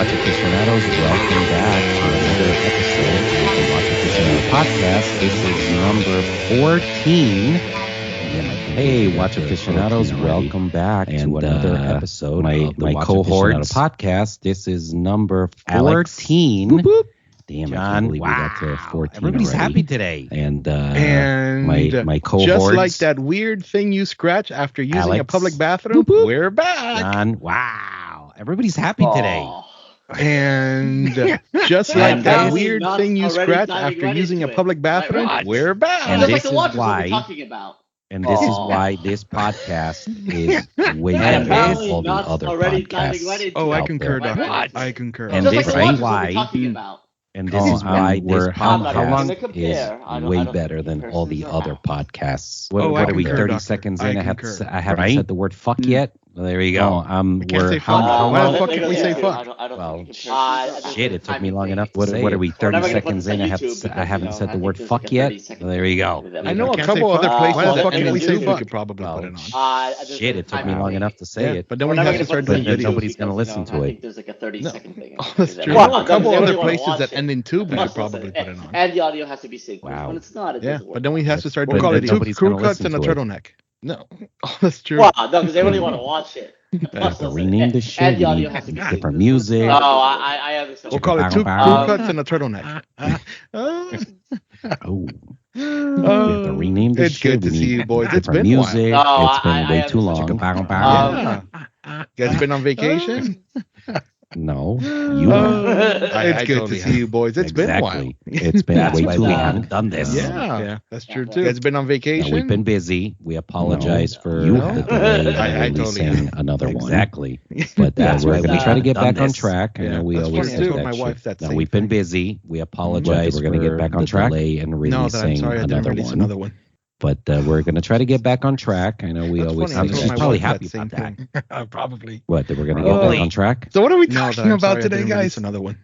Watch Aficionados, welcome back to another episode of the Watch Aficionado podcast. This is number 14. Hey, Watch Aficionados, welcome back to another episode of the Watch Aficionado podcast. This is number 14. Boop, boop. Damn, John, I can't believe we got to 14 Everybody's already. happy today. And my cohorts. Just like that weird thing you scratch after using Alex, a public bathroom, boop, boop. We're back. John, wow. Everybody's happy today. And just like that weird thing you scratch after using a public bathroom, we're back. And this is why. Talking about. And this is why this podcast is way better than all the other podcasts. Oh, I out concur, there. Doctor. I concur. And this is why. And this is why this podcast is way better than all the other podcasts. What are we? 30 seconds in. I haven't said the word "fuck" yet. Well, there you go. We can't say fuck. Why the fuck can we say fuck? Well, shit, it took me long enough to say. What are we? 30 seconds in. I haven't said the word "fuck" yet. Well, there you go. I know a couple other places. Why the fuck can we say fuck? We could probably put it on. Shit, it took me long enough to say it. But then we have to start doing videos. Nobody's gonna listen to it. There's like a 30-second thing. That's true. A couple other places that end in tube, we could probably put it on. And the audio has to be synced. Wow. When it's not, it Yeah, doesn't work. but then we have to start We'll doing call it two crew cuts and a turtleneck. No, that's true. Wow, no, because they really want to watch it. Rename the shit. And the audio We has to need be different music. Oh, I understand. We'll call it two crew cuts and a turtleneck. Oh. We have to rename this It's shit. good to see you, boys. It's Different been a while. music. No, It's been way too long. Yeah. You guys been on vacation? No, you are. It's good to see you, boys. It's been a while. Exactly. It's been That's way why too we long. haven't done this. Yeah, that's true too. You guys been on vacation? We've been busy. We apologize for You the delay I in totally releasing another one. Exactly. But we're going to try to get done back on this. track. I know we That's always funny. do I told that my shit. wife that No, same we've been thing. busy. We apologize. We're going to get back on track. Delay in No, releasing that I'm sorry I didn't another release one. another one. But we're going to try to get back on track. I know we That's always funny. I say told she's my probably wife happy that about same that. thing. Probably. What, that we're going to get back on track? So what are we No, talking I'm about sorry I today, didn't guys? release Another one.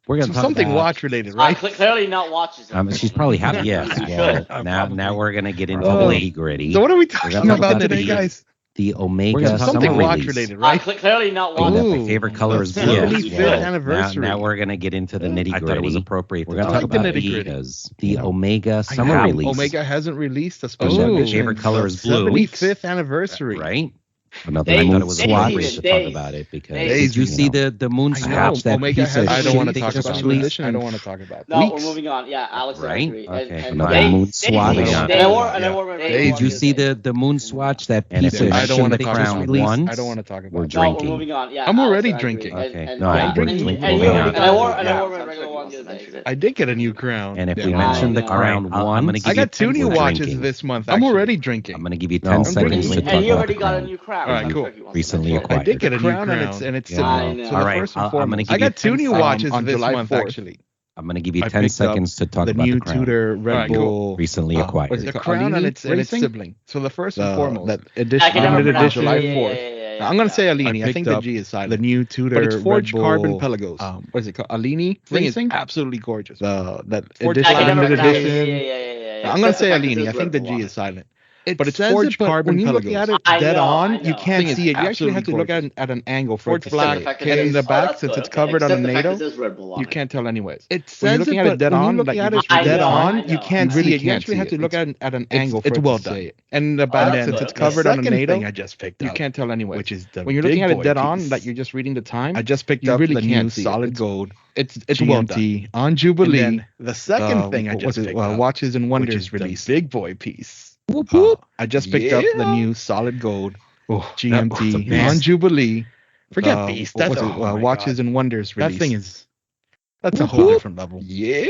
We're going to talk Something about, watch related, right? Clearly not watches. She's probably happy. Yeah. Well, now we're going to get into the nitty gritty. So what are we We're gonna talking talk about today, guys? The Omega We're summer something watch release. related, right? Clearly not Oh, watches. that my favorite color is The blue. 75th anniversary. Now we're going to get into the nitty I thought it was gritty. appropriate. We're to going to talk talk about about the it nitty-gritty. because the Omega summer release. Omega hasn't released a Oh, special my edition. favorite color is blue. 75th anniversary. Right? Another Days, I thought it was days, appropriate to talk days. about it because Days, did you see the moon I know. swatch that Omega piece of has. I don't shit want to they talk just about released? it. I don't want to talk about it. No, Weeks. we're moving on. Yeah, Alex, I Right? agree. Okay. And Another days, moon days, swatch. days, And Days. did you see the moon swatch that And piece if of I shit don't want to they talk just about released? it. I don't want to talk about We're it. No, we're drinking. moving on. Yeah, I'm Alex, already I agree. drinking. Okay. And, No, yeah, we're and, drinking. and, Moving on. and I wore a regular one the other day. I did get a new crown. And if we Yeah. mention the I know. crown All right, one, I'm going to give I you got 2 10 new for watches drinking. this month. I'm I'm already already drinking. I'm going to give you No, 10 I'm seconds drinking. to talk And you about already the got a crown. new crown. All right, I'm cool. sure he wants to Recently talk about acquired. I did get a new crown, crown, and it's Yeah. I know. so All the right, first and I'm gonna foremost. give I got you 2 new 10 watches on this July month 4th. actually. I'm going to give you I 10 picked up seconds to talk The about new the crown. Tudor Red Alright, Bull. cool. Recently What is acquired. it The called? crown and its Racing? sibling. So the first and foremost. That edition, I can limited remember edition. now. July Yeah, 4th. yeah, yeah, yeah, I'm gonna yeah. say Alini. I picked think the up G is silent. the new Tudor But it's forged Red Bull, carbon Pelagos. what is it called? Alini Thing is Racing? absolutely gorgeous. That Forged edition, I can limited remember now. Yeah, edition. yeah, yeah, yeah, yeah. I'm gonna say That's Alini. I Red think the Bull. G is silent. It But it's says forged it, but carbon when you look Pelagos. at it I dead know, on, I you know. can't Thing see is it. You actually have to look absolutely at an angle for Forged it to black. black. And in the back, that's since good. it's covered on Except a the fact NATO, that there's Red Bull on you it. can't tell anyways. It When you're says looking it, at but it dead when you on, look like at you it just I dead know, on, I you know. can't You really see it. You can't actually see have it. to look at an angle for it's it well to done. say it. And in the back, Oh, since good. it's The covered on a second NATO, thing I just picked you up, can't tell anyways. which is the When you're looking at big it dead boy on, piece. like you're just reading the time. I just picked you up really the new can't see it. solid It's- gold It's well done. GMT on Jubilee. And then the second thing I what just was it? picked up, Watches and which Wonders is the release. big boy piece. Whoop, whoop. I just picked up the Yeah. new solid gold Oh, that was a GMT beast. on Jubilee. Forget Beast. What That's was it? oh my Watches God. and Wonders release. That thing is. That's a Whoop, whole whoop. different level. Yeah.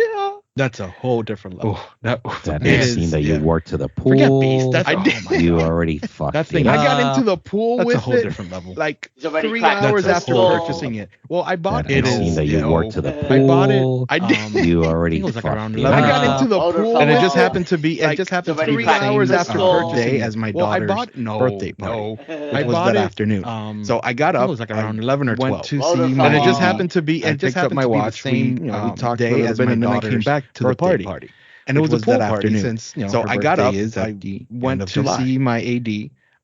That's a whole different level. Oh, that That It scene is, that you yeah. wore to the pool. Forget Beast. That's I oh did- my You God. already fucked That thing- it I up. got into the pool That's with a whole it different level. like It's already 3 cracked. hours That's after a whole- purchasing it. Well, I bought That it. scene that you wore to the pool. I bought it. I did. You already I think it was like fucked around it 11. I got up. into the Older pool, fellow. and it just happened to be. Like, It just happened it's already 3 cracked. hours Same after soul. purchasing as my Well, I daughter's bought no birthday party. No, It I was bought that it. afternoon. So I got I up. think it was like around 11 or 12. Went to Older see, fellow. and it just happened to be. I It just picked up happened my to be the watch. same We talked for a day little as bit, my and then I came daughter's back to the birthday party. and it was a that pool party. afternoon. Since You know, so her I got birthday up. is I at the end went of to July. see my AD.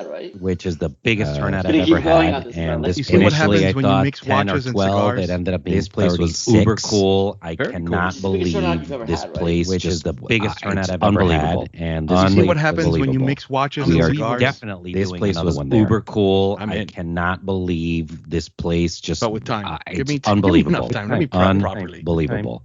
had, right? which is the biggest turnout I've But he ever keeps going on had. this And list. this You see what initially I happens when you thought mix 10 or watches and 12. cigars? It ended up being This place was 36. Uber 6. cool. I Very cool. cannot This is the biggest turnout believe you've ever this had, right? place, Which just is the biggest it's turnout I've ever unbelievable. had. And You this see place what happens was when you unbelievable. mix watches We and are cigars? definitely This doing place another was one there. uber cool. I in. cannot believe this place just But with time. it's Give me unbelievable. enough time. Let me prep properly. Unbelievable.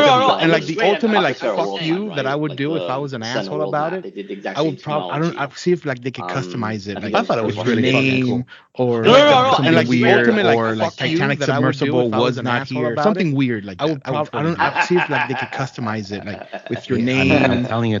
And like the ultimate like fuck you that I would do if I was an asshole about it, I would probably I'd see if like they could customize it. Like I thought it was with really your fucking name cool. or And like the weird ultimate, like, or like fuck you Titanic that I would do submersible if I was was an not asshole here. about Something it, weird like that. I would probably I'd see if like they could customize it like with your I'm name telling you,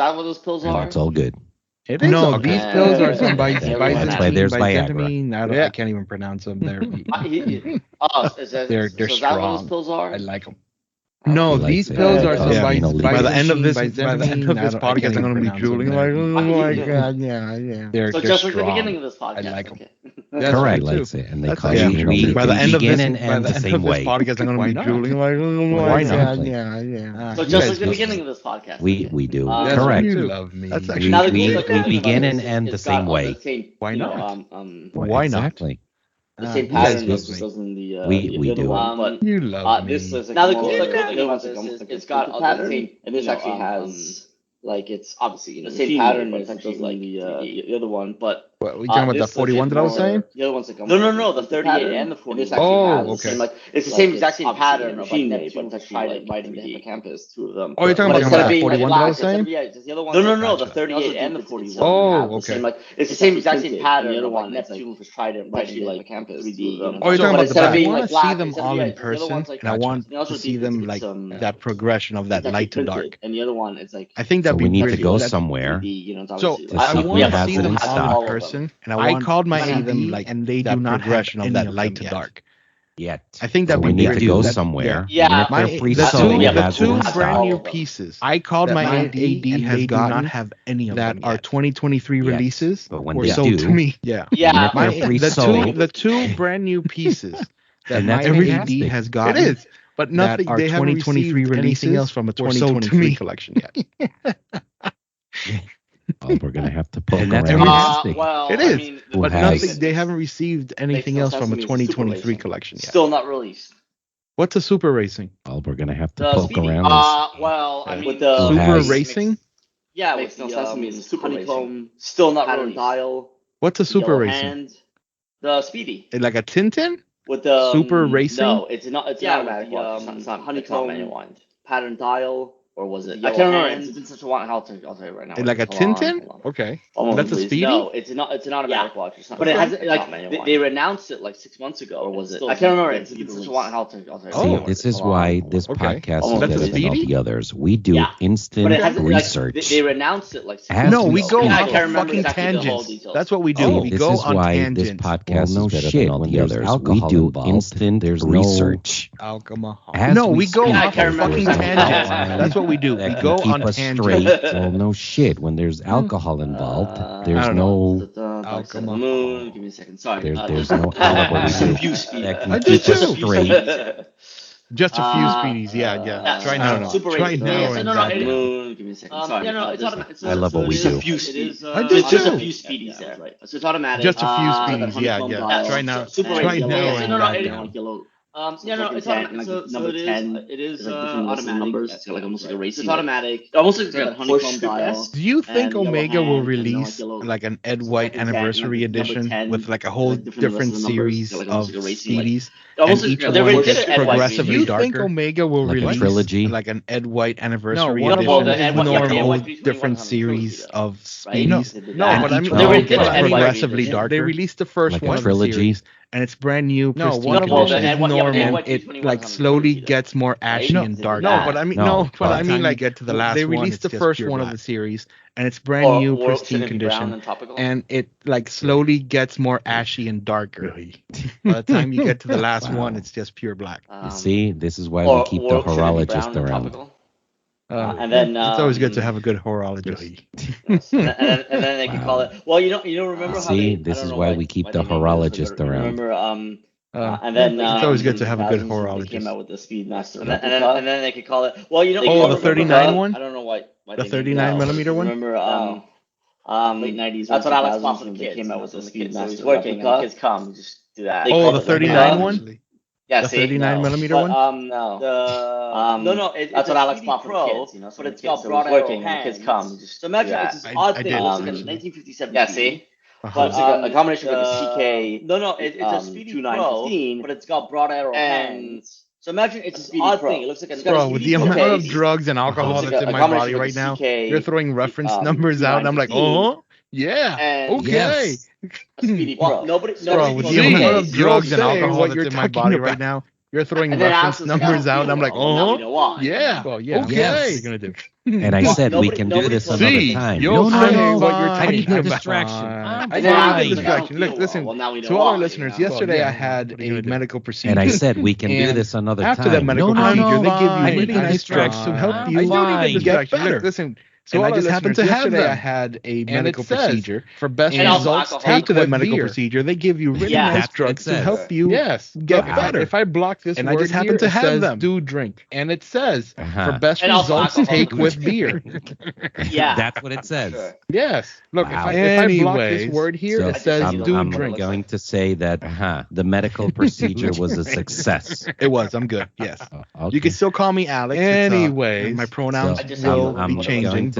that what those pills are? It's all good. It is. No, these pills are some That's why there's Viagra. I can't even pronounce them. They're they're strong. That what those pills are? I like them. No, these pills are some by the end of this podcast, I'm going to be drooling like, oh my god, yeah. They're just strong. like the beginning of this podcast. I like them. That's correct. Likes it, and they call you. We by the end of this podcast, I'm going to be drooling like, oh my god, yeah. So just like the beginning of this podcast. We do. Correct. You love me. That's actually we begin and end the same way. Why not? Why not? Exactly. The same pattern as in the we do. But you love me. This is now the cool thing about this is it's got other pattern, and this actually has Like it's obviously the same pattern as like the other one, but what are you talking about the 41 that I was saying? The other one's like no, the 38 and the 40. Oh, okay. It's the same exact same pattern machine made, but it's actually like riding the hippocampus, two of them. Oh, you're talking about the 41 that I was saying? The other one. No, the 38 and the 41. Oh, okay. It's the same exact same pattern. The other one, Neptune was riding the hippocampus. Oh, you're talking about the back. I want to see them all in person, and I want to see them like that progression of that light to dark. And the other one, it's like I think that we need to go somewhere. So I want to see them all in person, and I called my AD, like, and they do not progression of that light to dark. Yet. I think that we need to go somewhere. Yeah. The two brand new pieces. I called my AD and they do not have any of that are 2023 releases. But when were they sold do, to me, the two brand new pieces that my AD has gotten. It is. But nothing are 2023 releasing else from a 2023 collection yet. Oh, we're gonna have to poke around. It is, but nothing. They haven't received anything else from a 2023 collection yet. Still not released. What's a super racing? Oh, we're gonna have to poke around. With the super racing. Yeah, with the super honeycomb. Still not released. Dial. What's a super racing? The Speedy. Like a Tintin? With the super racing? No, it's not. It's not automatic watch. It's not honeycomb. Pattern dial. Or was it? I can't remember. It's been such a while. I'll tell you right now. Like a Tintin? Okay. That's a Speedy? No, it's not. It's an automatic watch. It's not, but it has like they announced it like 6 months ago. Or was it? I can't remember. It's been such a while. I'll tell you. See, this is why this podcast is better than all the others. We do instant research. They announced it like 6 months ago. No, we go off fucking tangents. That's what we do. We go on tangents. This podcast is better than all the others. We do instant research. Alcohol. No, we go off fucking tangents. That's what we do. We go on tangents. Well, no shit. When there's alcohol involved, there's no alcohol. Moon. Give me a second. Sorry. There's no alcohol that can keep us straight. Just a few speedies, yeah. Try now. Try now. Moon. Give me a second. Sorry. I love what we do. I do too. Just a few speedies there, right? So it's automatic. Just a few speedies, yeah. Try now. Try now. It's automatic. So it is automatic. Numbers. It's like almost like a racing. It's automatic. Almost like a honeycomb dial. Do you think Omega will release like an Ed White anniversary edition with like a whole different series of speedies? And each one gets progressively darker. Do you think Omega will release trilogy like an Ed White anniversary edition with a whole different series of speedies? No, but I mean progressively darker. They released the first one trilogy. And it's brand new. No, one of them is normal. It like slowly gets more ashy and dark. No, but I mean, like get to the last one. They released the first one of the series, and it's brand new, pristine condition, and it like slowly gets more ashy and darker. By the time you get to the last one, it's just pure black. You see, this is why we keep the horologist around. And then it's always good to have a good horologist. and then they can call it. Well, you don't remember how. See, this is why we keep the horologist around. Remember, and then it's always good to have a good horologist. They came out with the Speedmaster, and then they could call it. Well, the 39 one. I don't know why. The 39 millimeter one. Remember, late 90s. That's what Alex Pop came out with the Speedmaster. It's working. Kids come, just do that. Oh, the 39 one. Yeah, the 39 millimeter one? No. That's what Alex bought for the kids, but it's got broad arrow hands. Kids come. So imagine it's this odd thing. It looks like a 1957. Yeah, see? But it's a combination of a CK. It's a Speedy Pro, but it's got broad arrow hands. So imagine it's this odd thing. It looks like Bro, with the amount of drugs and alcohol that's in my body right now, you're throwing reference numbers out, and I'm like, oh, yeah, okay. Speedy Pro. Nobody. With the amount of drugs and alcohol that's in my body right now, you're throwing reference numbers out, and I'm like, oh, yeah, okay. What you're gonna do? And I said we can do this another time. No, what you're I need talking a about. distraction. I need a distraction. Look, listen, to all our listeners, yesterday I had a medical procedure. And I said we can do this another time. After that medical procedure, they give you really nice drugs to help you get better. Look, listen. So I just happened to have that. I had a medical procedure for best results. After that medical procedure, they give you really nice drugs to help you get better. If I block this, and I just happen to have them. Do drink, and it says for best results, take with beer. Yeah, that's what it says. Yes. Look, if I block this word here, it says do I'm drink. I'm going to say that the medical procedure was a success. It was. I'm good. Yes. You can still call me Alex. Anyway, my pronouns will be changing.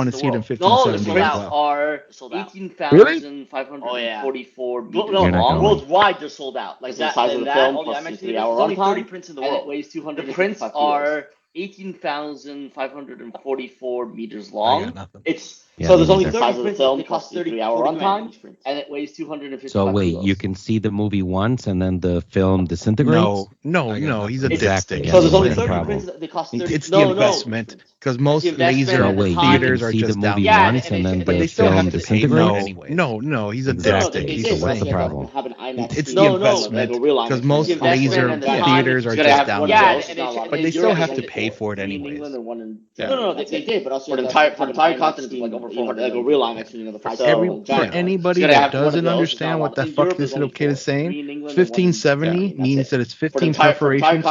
want to see it in 1570 as well. Are 18,544 meters long. Worldwide, they're sold out. Like the size of the film plus the 3-hour runtime. There's only 30 prints in the world. And it weighs 200. The prints are 18,544 meters long. So there's only 30 prints. They cost 3-hour runtime, and it weighs 250. So wait, you can see the movie once, and then the film disintegrates? No, he's a dipstick. So there's only 30 prints. They cost 30. It's the investment. Because most laser theaters are just down. Once and then but the they still film have to pay disintegrates? No, he's a dipstick. So what's the problem? It's the investment. Because most laser theaters are just down. But they still have to pay for it anyways. No, they did, but also for the entire continent, like over like a real IMAX viewing of the 5. For anybody that doesn't understand what the fuck this little kid is saying, 1570 means that it's 15 perforations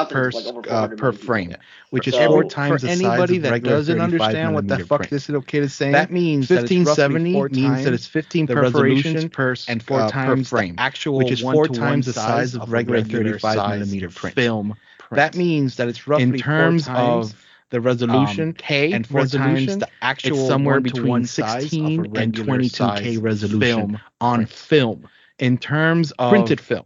per frame, which is 4 times the size of regular 35mm print. This little kid is saying, that means 1570 means that it's 15 perforations per 4 times frame, which is 4 times the size of regular 35mm print. Film. That means that it's roughly in terms of the resolution K and 4 times the actual, it's somewhere between 16 and 22K resolution on film. In terms of printed film.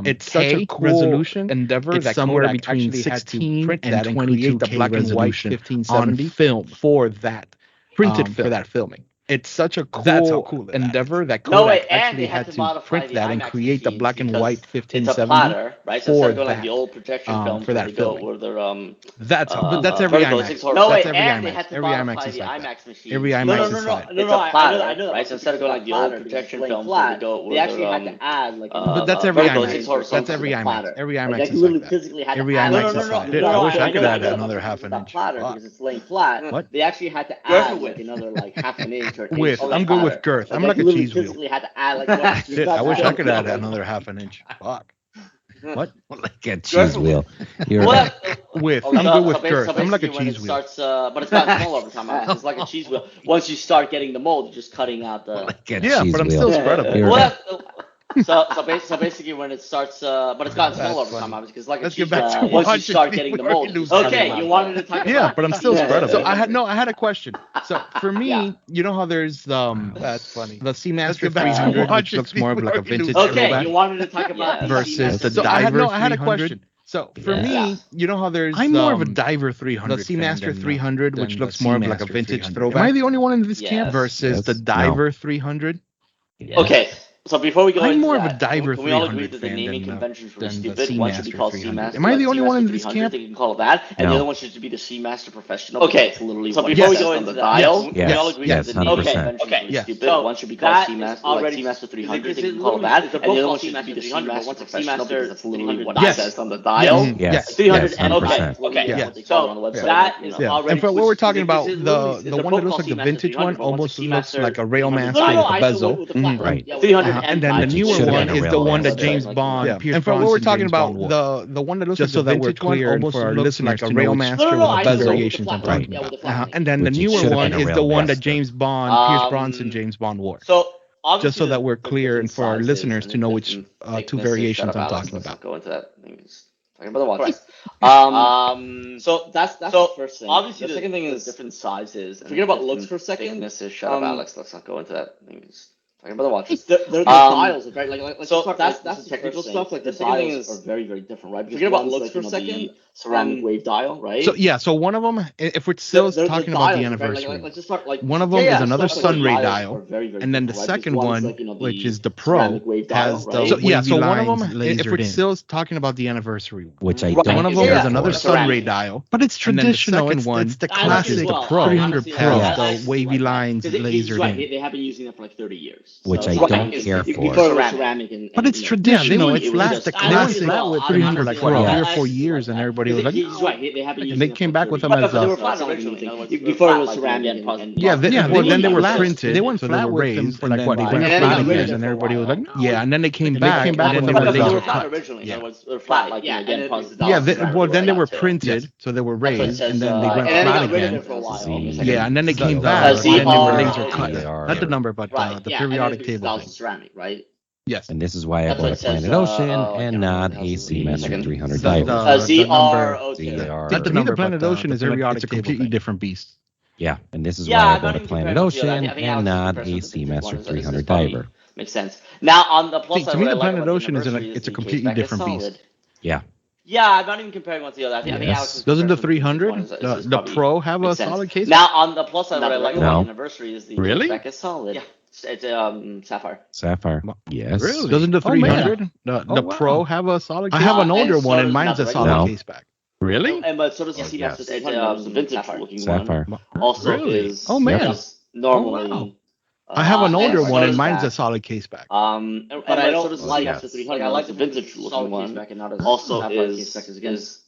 It's such a cool resolution endeavor that somewhere Kodak between actually had to 16 print and that and 22 create the K black and white resolution 1570 on film for that printed film. for that filming. It's such a cool, That's how cool endeavor that Kodak actually had to print that and create the black and white 1570 it's a platter, right? So for instead of going that, like the old projection film for that filming. where they're but that's every IMAX. No, that's wait, every and they IMAX. had to Every modify IMAX is the like IMAX that. machine. Every IMAX is like It's a platter, right? So instead of going like the old projection film, they actually had to add like. But that's every IMAX. That's every IMAX. Every IMAX is like that. Every IMAX is like that. I wish I could add another half an inch. Because it's laying flat. What? They actually had to add like another like half an inch or an inch. I'm good with girth. I'm like a cheese wheel. Had to add like I wish I could add another half an inch. Fuck. What? Like a cheese wheel. You're I'm good with girth. I'm like a cheese wheel. But it's gotten small over time. It's like a cheese wheel. Once you start getting the mold, you're just cutting out the. like a Yeah, cheese but I'm wheel. still spreadable. So basically, when it starts, but it's gotten smaller over time, obviously, because like Let's a cheese get back to wheel, once you watching start these, getting the we already mold. lose Okay, time. you wanted to talk about. Yeah, but I'm still spreadable. So I had a question. So for me, you know how there's That's funny. the Seamaster get back to 300, which watching looks more of these, like a we already vintage lose Okay, throwback you wanted to talk about versus the Seamaster. Diver I had a 300. question. So for Yeah. me, you know how there's I'm more of a Diver the 300 Seamaster fan 300, than which the looks more of like a Seamaster vintage 300. throwback. Am I the only one in this Yes. camp? Versus Yes. the Diver 300. Yes. Okay, so before we go I'm into more of a that, Diver can we all 300 agree that the fan naming than conventions were the stupid? One should be Seamaster called 300. Seamaster. Am I the only one in Seamaster this 300, camp? They can call it that, and the No. other one should be the Seamaster Professional. Okay, It's literally so what before it we says go on into the that, dial. yes, We all agree yes, that the naming 100%. conventions Okay, were yes. stupid. So One should be that called is Seamaster, already- like Seamaster 300. because They can it's call it literally- that, they're and the both other one called should be the Seamaster 300, but Seamaster one's a Professional Seamaster because that's literally what it Yes. says on the dial. Yes, 300 yes, and 100%. okay. Yeah. So that is already. And for what we're talking about, because it's the literally- the they're one that both looks called like the Seamaster vintage 300, one but one's a almost looks Seamaster like a railmaster 300. with a bezel. Right. 300 And then the Which newer should have one been a is the one that railmaster. James Bond, Yeah. Pierce And for what Brosnan, we're talking James about, Bond wore. the one that looks Just like so the that we're vintage one clear and almost for our looks listeners like a to know which railmaster with a I know bezel. variations I'm with the talking flat- about. with the flat And then the Which it newer should have one been a is the one that railmaster. James Bond, Pierce Bronson, James Bond wore. So Just so that we're clear and for our listeners to know which two variations I'm talking Let's about. go into that. Talking about the watches. So that's the first thing. Obviously, the second thing is different sizes. And forget about looks for a second. Thicknesses. Shut up, Alex. Let's not go into that. Talking about the watches. the dials, right? Like so that's the technical first stuff. thing. Like the second thing dials is- are very, very different, right? Because Forget about one's looks like, for a second. the ceramic wave dial, right? So one of them, if we're still talking about the anniversary, Let's just talk, like one of them is another stuff like sunray dials dial, are very, very and then the different, right? second Because one, one's like, which is the Pro, ceramic wave dial, has right? the So, wavy so one of lines them, if lasered we're in. still talking about the anniversary one, Which I Right. don't one of them care is another for. sunray dial, But it's and then the traditional. second one, It's the I like it as classic. well. 300 Honestly, Pro, I the like wavy that. lines 'Cause he's lasered right. in. They have been using that for like 30 years. Which So- I Right. don't It's- care before for. it was ceramic and But it's you know, traditional. it It's was last just- the I like it classic as well. with I 300 like it Pro as well. 3 or 4 years, and everybody was like, He's right. They have been and using they it came for back with 30 them as years. They were a. flat originally. In other words, Before it was like ceramic again, and Yeah, and- then they were flat. printed. They went so flat they were with them raised, for and like then what, they like went and then flat they got rid again, of it and for a everybody was while. like, yeah, and then they came And they back, came back and with then them they as were a- laser flat cut. originally. Yeah. In other words, they're flat. Like Yeah, again, and positive. Yeah, well, then they were Right. printed, so they were That's what it raised, says, and then they went and then they flat got rid of again. it for a while. Yeah, and then they came ZR. back, and then they were laser ZR. cut. ZR. Not the number, but Right. the Yeah, periodic and then table it's thing. ceramic, right? Yes. And this is why I That's bought what a it says, Planet Ocean and and not a Seamaster 300 The- diver. the- ZR. ZR. To me, the Planet Ocean is periodic it's a table completely thing. different beast. Yeah, and this is Yeah, why I I'm bought not a even Planet comparing with the other. Ocean I think and Alex's not a comparison with the vintage one Seamaster is 300 probably- diver. Makes sense. Now on the plus See, side, to me, what I the like Planet about the Ocean is anniversary it's a the completely case back is different beast. solid. Yeah. Yeah, I'm not even comparing one to the other. I think Yes. Alex's Doesn't the comparison with vintage 300, one is the probably- Pro have a makes sense. solid case? Now on the plus side, what I like No. about the anniversary is the Really? case back is solid. Yeah, it's sapphire. Sapphire. Yes. Really? Doesn't the Oh, man. 300, the Oh, wow. Pro have a solid I case? have an and older so one, and does mine's a the solid No. case back. Really? And but so does the Oh, Seamaster yes. 300, the vintage looking Sapphire. one. Also Really? is Oh, man. is normally. Oh, wow. I have an older and one, so and does mine's that. a solid case back. But I don't so does like Seamaster 300. I like the vintage looking solid one. case back and not as Also sapphire is case back, 'cause again, is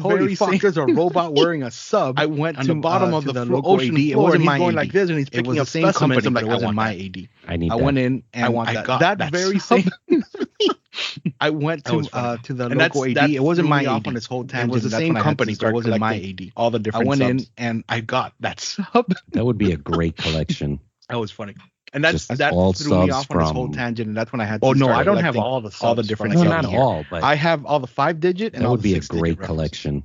holy fuck, there's a robot wearing a sub. I went on the bottom of the local AD. It wasn't my going AD. Like this, and he's picking up specimens, but it wasn't my AD. I went in and I want that very same. I went to the local AD. It wasn't my AD. On this whole tangent. It was the same company, but it wasn't my AD. All the different. I went in and I got that sub. That would be a great collection. That was funny. And that threw me off on this whole tangent, and that's when I had to I don't have all the subs. All the different subs. No, not all, but I have all the 5-digit, and that all would be the a great collection.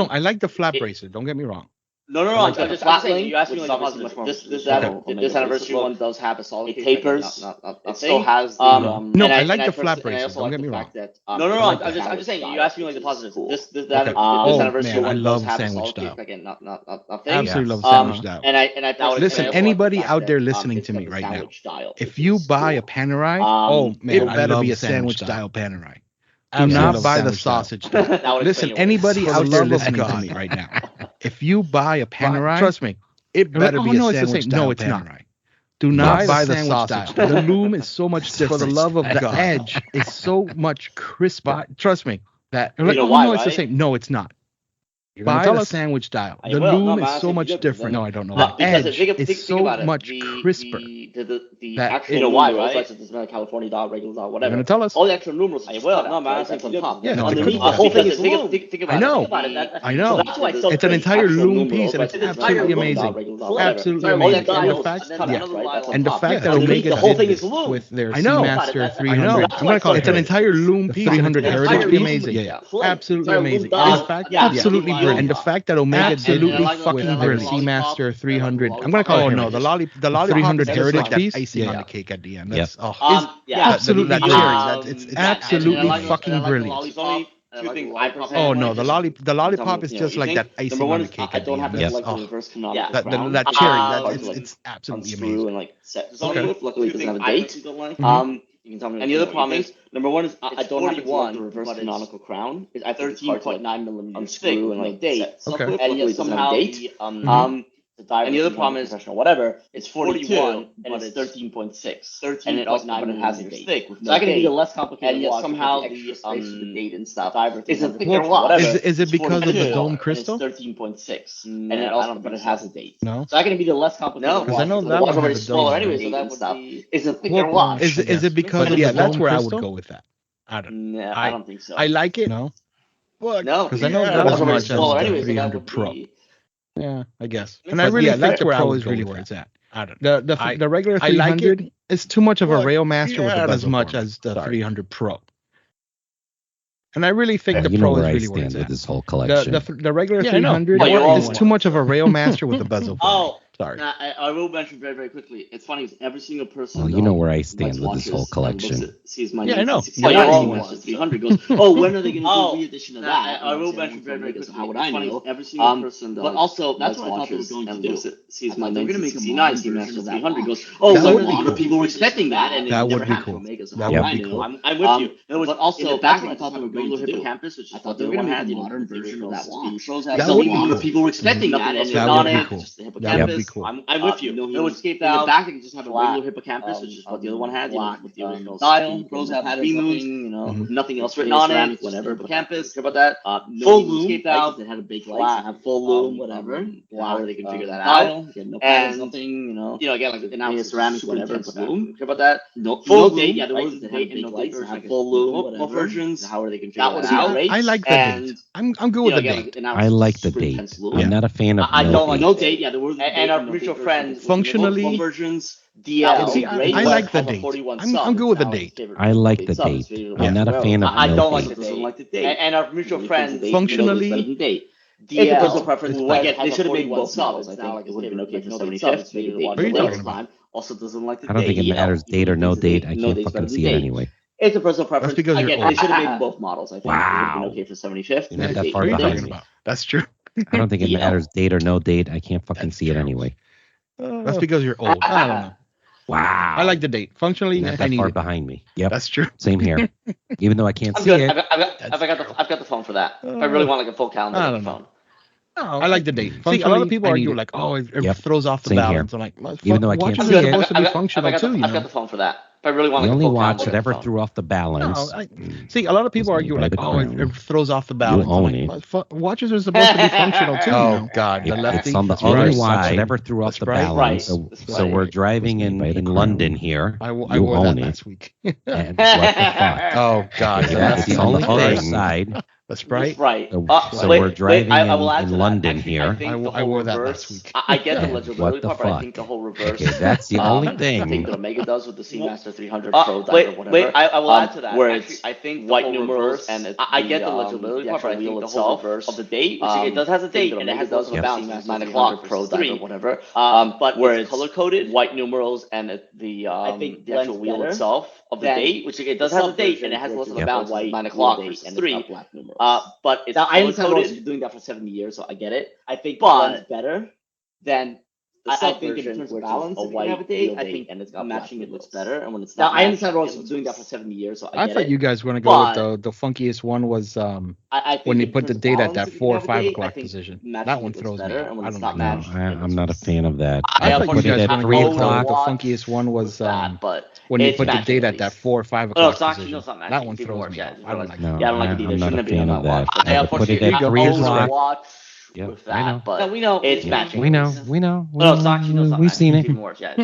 I like the flap bracelet. Don't get me wrong. No. I'm just saying. You asked me like positive. This anniversary one does have a solid. It tapers. It still has the. No, I like the flat braces. Don't get me wrong. No. I'm just saying. You asked me like the positives. This anniversary one does have a solid cake. Again, not absolutely love sandwich style. And I listen. Anybody out there listening to me right now, if you buy a Panerai, it better be a sandwich style Panerai. Do not buy the sausage style. Listen, anybody out there listening to me right now, if you buy a Panerai, trust me, it better be a sandwich style. No, it's not. Do not buy the sausage style. The loom is so much different. For the love of God, the edge is so much crisper. Trust me. That you know why, it's the same. No, it's not. Buy the sandwich style. The loom is so much different. No, I don't know. The edge is so much crisper. The actual, you know why, right? It's like California dog, regular dog, whatever. You're gonna tell us? All the extra numerals. I will. No, man, it's on top. Yeah, underneath the whole thing is loom. I know. I know. It's an entire loom piece, and it's absolutely amazing. Absolutely amazing. And the fact that Omega did this with their Seamaster 300. I'm gonna call it. It's an entire loom piece. 300 heritage. Amazing. Yeah. Absolutely amazing. In fact, absolutely brilliant. And the fact that Omega did with their Seamaster 300. I'm gonna call it. No, the lollipop 300 heritage piece. Icing on the cake at the end. That's absolutely brilliant. It's absolutely fucking brilliant. Oh no, the lollipop is just like that icing on the cake at the end. That cherry, it's absolutely amazing. Luckily, it doesn't have a date. You can tell me. And the other problem is, number one is I don't have the reverse canonical crown. It's 13.9 millimeters thick and like date. Okay. And yet somehow and the other problem is, whatever, it's 41 and it's 13.6. And it also has a thick. So I can be a less complicated. And yet somehow the date and stuff is a thicker watch. Is it because of the dome crystal? It's 13.6. And it also, but it has a date. No. So I can be the less complicated. No, because I know that one's already smaller anyway. So that would be. It's a thicker watch. Is it because of the dome that's where I would go with that. I don't think so. I like it. No. What? No, because I know that was much smaller anyway. 300 Pro. Yeah, I guess. And I really think the Pro is really where it's at. I don't know. The regular 300 is too much of a rail master with the bezel as much as the 300 Pro. And I really think the Pro is really where it's at. This whole collection. The regular 300 is too much of a rail master with the bezel. Sorry. I will mention very, very quickly. It's funny because every single person. Well, you know where I stand with this whole collection. Sees my I know. 300 goes, when are they going to do re-edition of that? I will mention very, very quickly. How would I know? Every single person does. But also, that's what I thought they were going to do. Sees my 1969 Seamaster 300 goes, when are they going to? People were expecting that, and that would be cool. That would be cool. I'm with you. But also, back when I thought they were going to do campus, which I thought they were going to have a modern version of that watch. People were expecting that, and not it. Just the hippocampus. I'm with you. No escape valve. In the back, they can just have a regular hippocampus, which is what the other one had. With the original style. Rose had removed. Nothing else written on it. Whatever. Hippocampus. Care about that? Full loom escape valve. They had a big light. Have full loom. Whatever. How they can figure that out? And something. Again, like now it's ceramic. Whatever. Loom. Care about that? Full date. Yeah, there was the date and no date version. Have full loom. What versions? How are they can figure that out? I like the date. I'm good with the date. I like the date. I'm not a fan of. I don't like no date. Yeah, there was. And our mutual friend. Functionally, versions. I like the date. I'm good with the date. I like the date. I'm not a fan of. I don't like the date. And our mutual friend. Functionally, date. The personal preference. Again, they should have made both models. I think it would have been okay for 75th. What are you talking about? Also doesn't like the date. I don't think it matters date or no date. I can't fucking see it anyway. It's a personal preference. That's because again, they should have made both models. I think it would have been okay for 75th. You're not that far behind me. That's true. I don't think it matters date or no date. I can't fucking see it anyway. That's because you're old. I don't know. Wow. I like the date. Functionally, not that far behind me. Yep. That's true. Same here. Even though I can't see it. I've got the phone for that. If I really want like a full calendar, I don't know. I like the date. See, a lot of people argue like, it throws off the balance. I'm like, even though I can't see it, supposed to be functional too. I've got the phone for that. If I really want the like only watch that ever threw off the balance. See, a lot of people argue like, it throws off the balance. Watches are supposed to be functional too. Oh God, the lefty. It's on the only watch that ever threw off the balance. So we're driving in London here. I wore that last week. And what the fuck? Oh God, it's on the other side. Sprite. So we're driving in London here. I wore that last week. I get the legibility part, but I think the whole reverse. Okay, that's the only thing. I think that Omega does with the Seamaster 300 Pro dive or whatever. I will add to that. Where it's I think white numerals and I get the legibility part, but I think the whole reverse of the date. It does has a date and it has those bounce 9 o'clock Pro dive or whatever. But where it's color coded, white numerals and the actual wheel itself of the date, which it does have a date and it has less of a bounce 9 o'clock versus 3. But it's I understand Rose been doing that for 70 years, so I get it. I think it's better than the I think in terms of balance, a white have a date, I think and it's matching it looks better. And when it's not, I understand Rose been doing that for 70 years, so I get thought it. You guys were going to go with the funkiest one was when they put the date at that 4 or 5 o'clock position. That one throws me. I don't know. I'm not a fan of that. I thought you guys were going to go with the funkiest one was when they put the date at that 4 or 5 o'clock position. That one throws me. I don't like that. Yeah, I don't like it either. I'm not a fan of that. Put it at 3 o'clock. Yeah, with that, but we know it's matching. We know. We've seen it.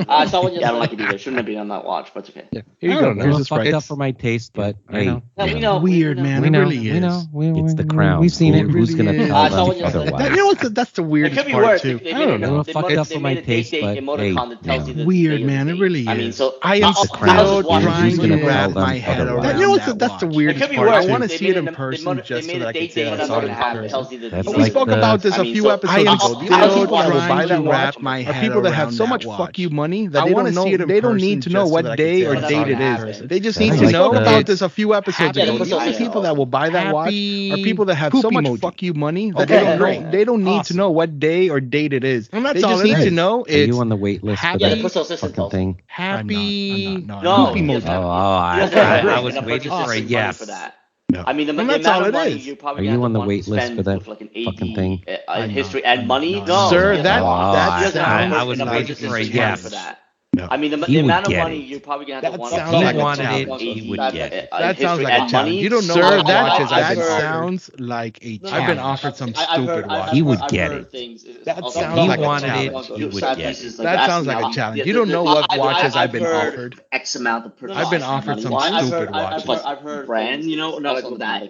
I saw what you I don't like it either. Shouldn't have been on that watch, but it's okay. Yeah. Here you go. It's fucked up for my taste, but hey, we know. Weird, man. It really is. It's the crown. We've seen it. Who's gonna tell them otherwise? You know what? That's the weirdest part too. I don't know. Fucked up for my taste, but hey, weird, man. It really is. I mean, so I am still trying to wrap my head around. You know what? That's the weirdest part. I want to see it in person just so that I can say I saw it in person. We spoke about this a few episodes ago. The other people that will buy that watch are people that have so much fuck you money that they don't need to know what day or date it is. They just need to know about this a few episodes ago. The only people that will buy that watch are people that have so much fuck you money that they don't need to know what day or date it is. They just need to know it's. Are you on the wait list for that fucking thing? Happy. No. I was waiting for a yes. No. I mean, the amount of money you probably are you on the to wait list spend for that like an fucking thing? History and money? No. Sir, that I was waiting for a yes. For that. No. I mean, the amount of money you're probably going to have to want to spend. He wanted it, he would get it. That sounds like a challenge. You don't know what watches that sounds like a challenge. I've been offered some stupid watch. He would get it. That sounds like a challenge. He would get it. That sounds like a challenge. You don't know what watches I've been offered. X amount of I've been offered some stupid watches. I've heard brand, not like that.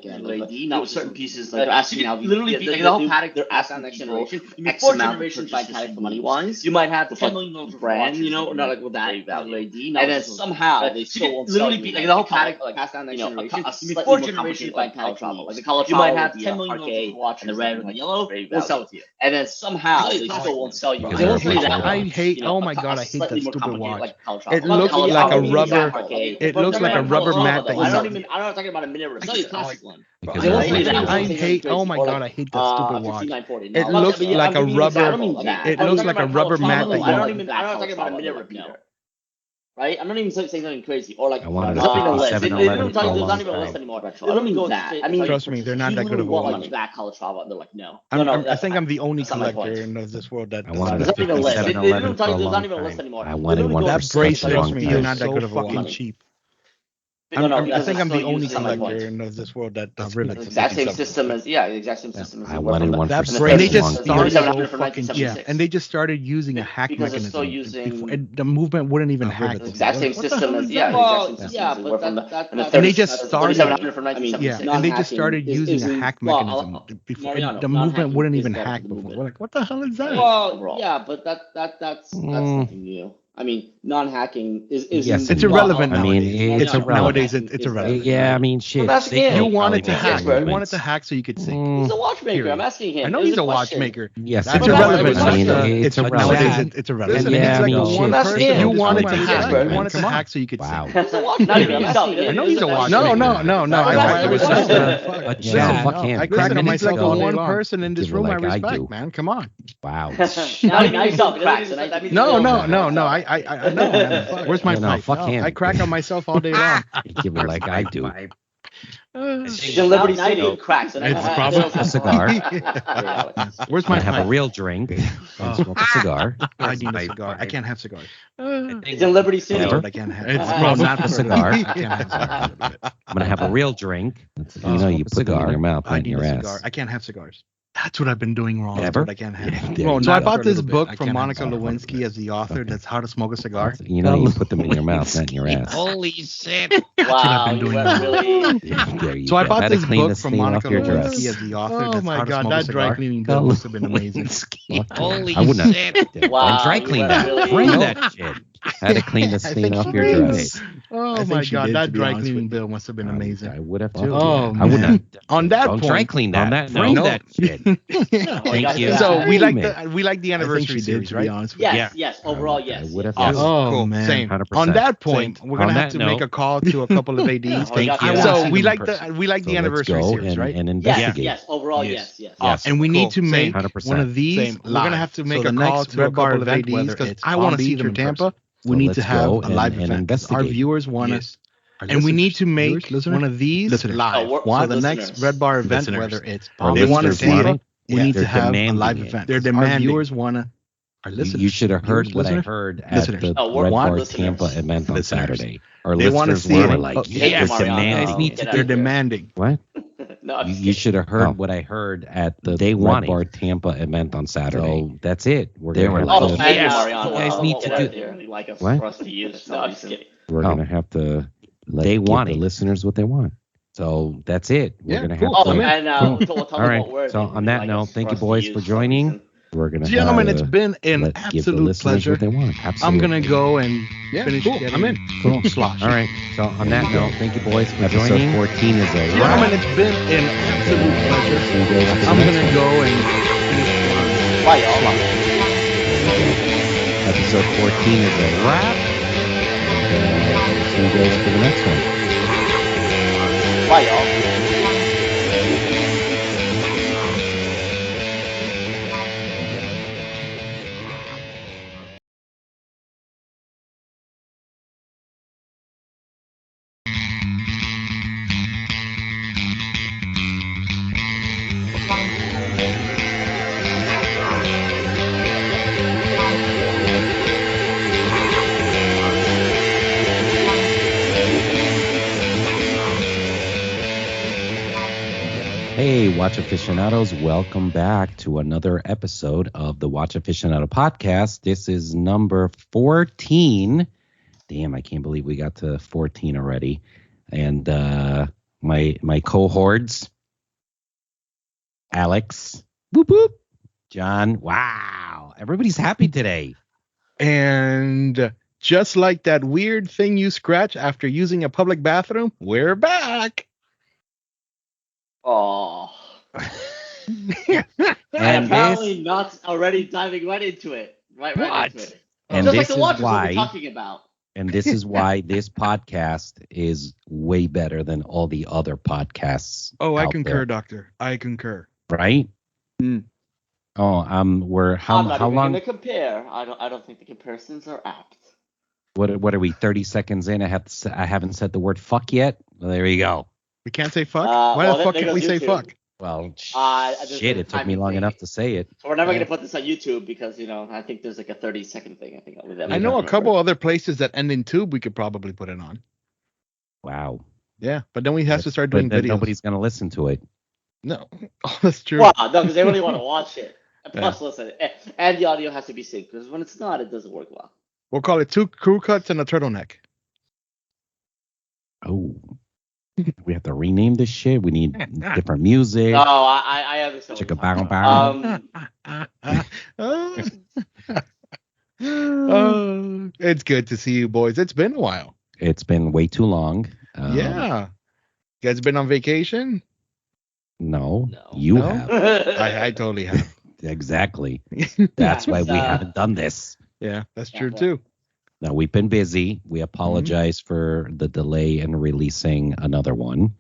Not with certain pieces. Like they're asking now. Literally, the whole Patek, they're asking next generation. X amount of Patek money-wise. You might have $10 million brand, not like with that value. And then somehow they still won't literally be like the whole Patek, like passed down next generation. Fourth generation like Patek travel. Like the color you might have $10 million watch and the red and the yellow. We'll sell it to you. And then somehow they still won't sell you. I hate. Oh my god, I hate that stupid watch. It looks like a rubber. It looks like a rubber mat that you. I'm not talking about a minute. Sell you a classic one. I hate. Oh my god, I hate that stupid watch. It looks like a rubber. It looks like a rubber mat that you. I'm not talking about a minute repeater. Right? I'm not even saying something crazy or like I wanted a list. There's not even a list anymore. I don't mean that. I mean, trust me, they're not that good of a watch. Like that college travel, and they're like, no. I think I'm the only collector in this world that. I wanted there's not even a list. There's not even a list anymore. I wanted one. That bracelet, trust me, they're not that good of a fucking cheap. I think I'm the only collector in this world that really. Exact same system as the exact same system as. I wanted one. And they just started. And they just started using a hack mechanism. The movement wouldn't even hack. Exact same system as And they just started. And they just stared using a hack mechanism before the movement wouldn't even hack before. We're like, what the hell is that? Well, yeah, but that's nothing new. I mean, non-hacking is yes, it's irrelevant. I mean, it's nowadays it's irrelevant. Yeah, I mean, shit. You wanted to hack. You wanted to hack so you could sing. He's a watchmaker. I'm asking him. I know he's a watchmaker. Yes, it's irrelevant. I mean, it's irrelevant. Nowadays, it's irrelevant. Yeah, I mean, shit. You wanted to hack. You wanted to hack so you could sing. Not even himself. I know he's a watchmaker. No. I was just I crack on myself for one person in this room I respect, man. Come on. Wow. Not even himself. No. I know. Where's my pipe? Fuck him. I crack on myself all day long. Give me like I do. Liberty City cracks. It's probably a cigar. Where's my pipe? Have a real drink. Smoke a cigar. I need a cigar. I can't have cigars. It's in Liberty City. I can't have. It's not a cigar. I can't have cigars. I'm gonna have a real drink. You put cigar in your mouth, I in need your a ass. cigar. I can't have cigars. That's what I've been doing wrong. Ever? That's what I can't have. Yeah, So I bought this book from Monica Lewinsky as the author. Okay. That's How to Smoke a Cigar. You know, you put them in your mouth, not in your ass. Holy shit! That's what I've been doing wrong. Really? There you So I go. bought How to this clean book the from stain Monica off your dress. Lewinsky as the author. Oh That's my How to God, Smoke that a Cigar. dry cleaning bill must have been amazing. Holy I wouldn't shit! Don't Wow, dry you clean went that. really- Bring No. that shit. How to clean the I stain think off she your did. dress. Oh my God, that dry cleaning bill must have been amazing. I would have too. Oh, I would man. not. On that Don't dry point- clean that. on that Bring note- that shit. Thank you. So we like Amen. the anniversary series, right? Yes. Overall, yes. would have yes. too. Oh Cool. man! Same. 100%. On that point, Same. we're gonna On have that to make note- a call to a couple of ads. Thank you. So we them like in the So let's anniversary go series, and, right? and Yes. investigate. Yes. Overall, Yes. yes. And we need to Cool. make 100%. one of these. Same. We're gonna have to make a the call next to a Red Bar couple of event, ADs whether because it's I want Palm to see Beach them or in Tampa. Tampa. So We need let's to have go a live and event. 'Cause our investigate. viewers want Yes. us, and we need to make Listeners? one of these Listeners. live. Oh, So for the listeners. next Red Bar event, Listeners. whether it's Our Palm Beach or listeners want Tampa, it. we need They're to have a demanding live it. event. They're 'Cause our demanding. viewers want to. Our listeners. You should have heard Viewers, what I listeners? heard at Listeners. the Oh, Red Bar listeners. Tampa event on Listeners. Saturday. Our They wanna listeners see were it. like, Oh, yes, Mariano, demanding. guys need to it. They're demanding. What? No, I'm just You kidding. should have heard Oh. what I heard at the They Red want it. Bar Tampa event on Saturday. So that's it. We're They gonna were have like, Oh, to, thank you, Yes. Mariano. You guys need to do- They really like us What? for us to use. No, I'm just kidding. we're Oh. gonna have to let They give want the it. listeners what they want. So that's it. We're Yeah, gonna cool. have Oh, to. and Cool. tell All me right. what word. So they on really that like note, us thank for you us to boys use for some joining. reason. We're gonna Gentlemen, have it's to been an give the absolute listeners pleasure. what they want. I'm Absolutely. gonna go and finish cool. getting I'm in. Cool. slosh. All right. So on that note, thank you boys for Episode joining. 14 is a Gentlemen, wrap. it's been an absolute pleasure. See you guys for the I'm next gonna one. go and finish getting Bye, y'all. slosh. Episode 14 is a wrap. See you guys for the next one. Bye, y'all. Hey, Watch Aficionados, welcome back to another episode of the Watch Aficionado podcast. This is number 14. Damn, I can't believe we got to 14 already. And my cohorts, Alex, whoop whoop, John, wow, everybody's happy today. And just like that weird thing you scratch after using a public bathroom, we're back. Oh. And apparently not already diving right into it. Right into it. And Just this like the is watches why- we're talking about. And this is why this podcast is way better than all the other podcasts. Oh, I out concur, there, Doctor. I concur. right? Mm. Oh, we're I'm how not how even long? gonna compare. I don't think the comparisons are apt. What are we? 30 seconds in. I haven't said the word fuck yet. Well, there you go. We can't say fuck? Well, Why the fuck there can't we goes say YouTube. fuck? Well, There's shit, a it took me timing long thing. enough to say it. So we're never gonna put this on YouTube because I think there's like a 30-second thing. I think with I know a couple other places that end in tube we could probably put it on. Wow. Yeah, but then we have to start doing But then videos. nobody's gonna listen to it. No. Oh, that's true. Well, no, because they really want to watch it. And plus, listen, and the audio has to be synced because when it's not, it doesn't work well. We'll call it 2 crew cuts and a turtleneck. Oh, we have to rename this shit. We need different music. No, I understand. Chicka what you're bang talking bang. about. Oh, it's good to see you boys. It's been a while. It's been way too long. Yeah. You guys been on vacation? No, No. you No? have. I totally have. Exactly. That's why we haven't done this. Yeah, that's Yeah, true well. too. Now, we've been busy. We apologize for the delay in releasing another one,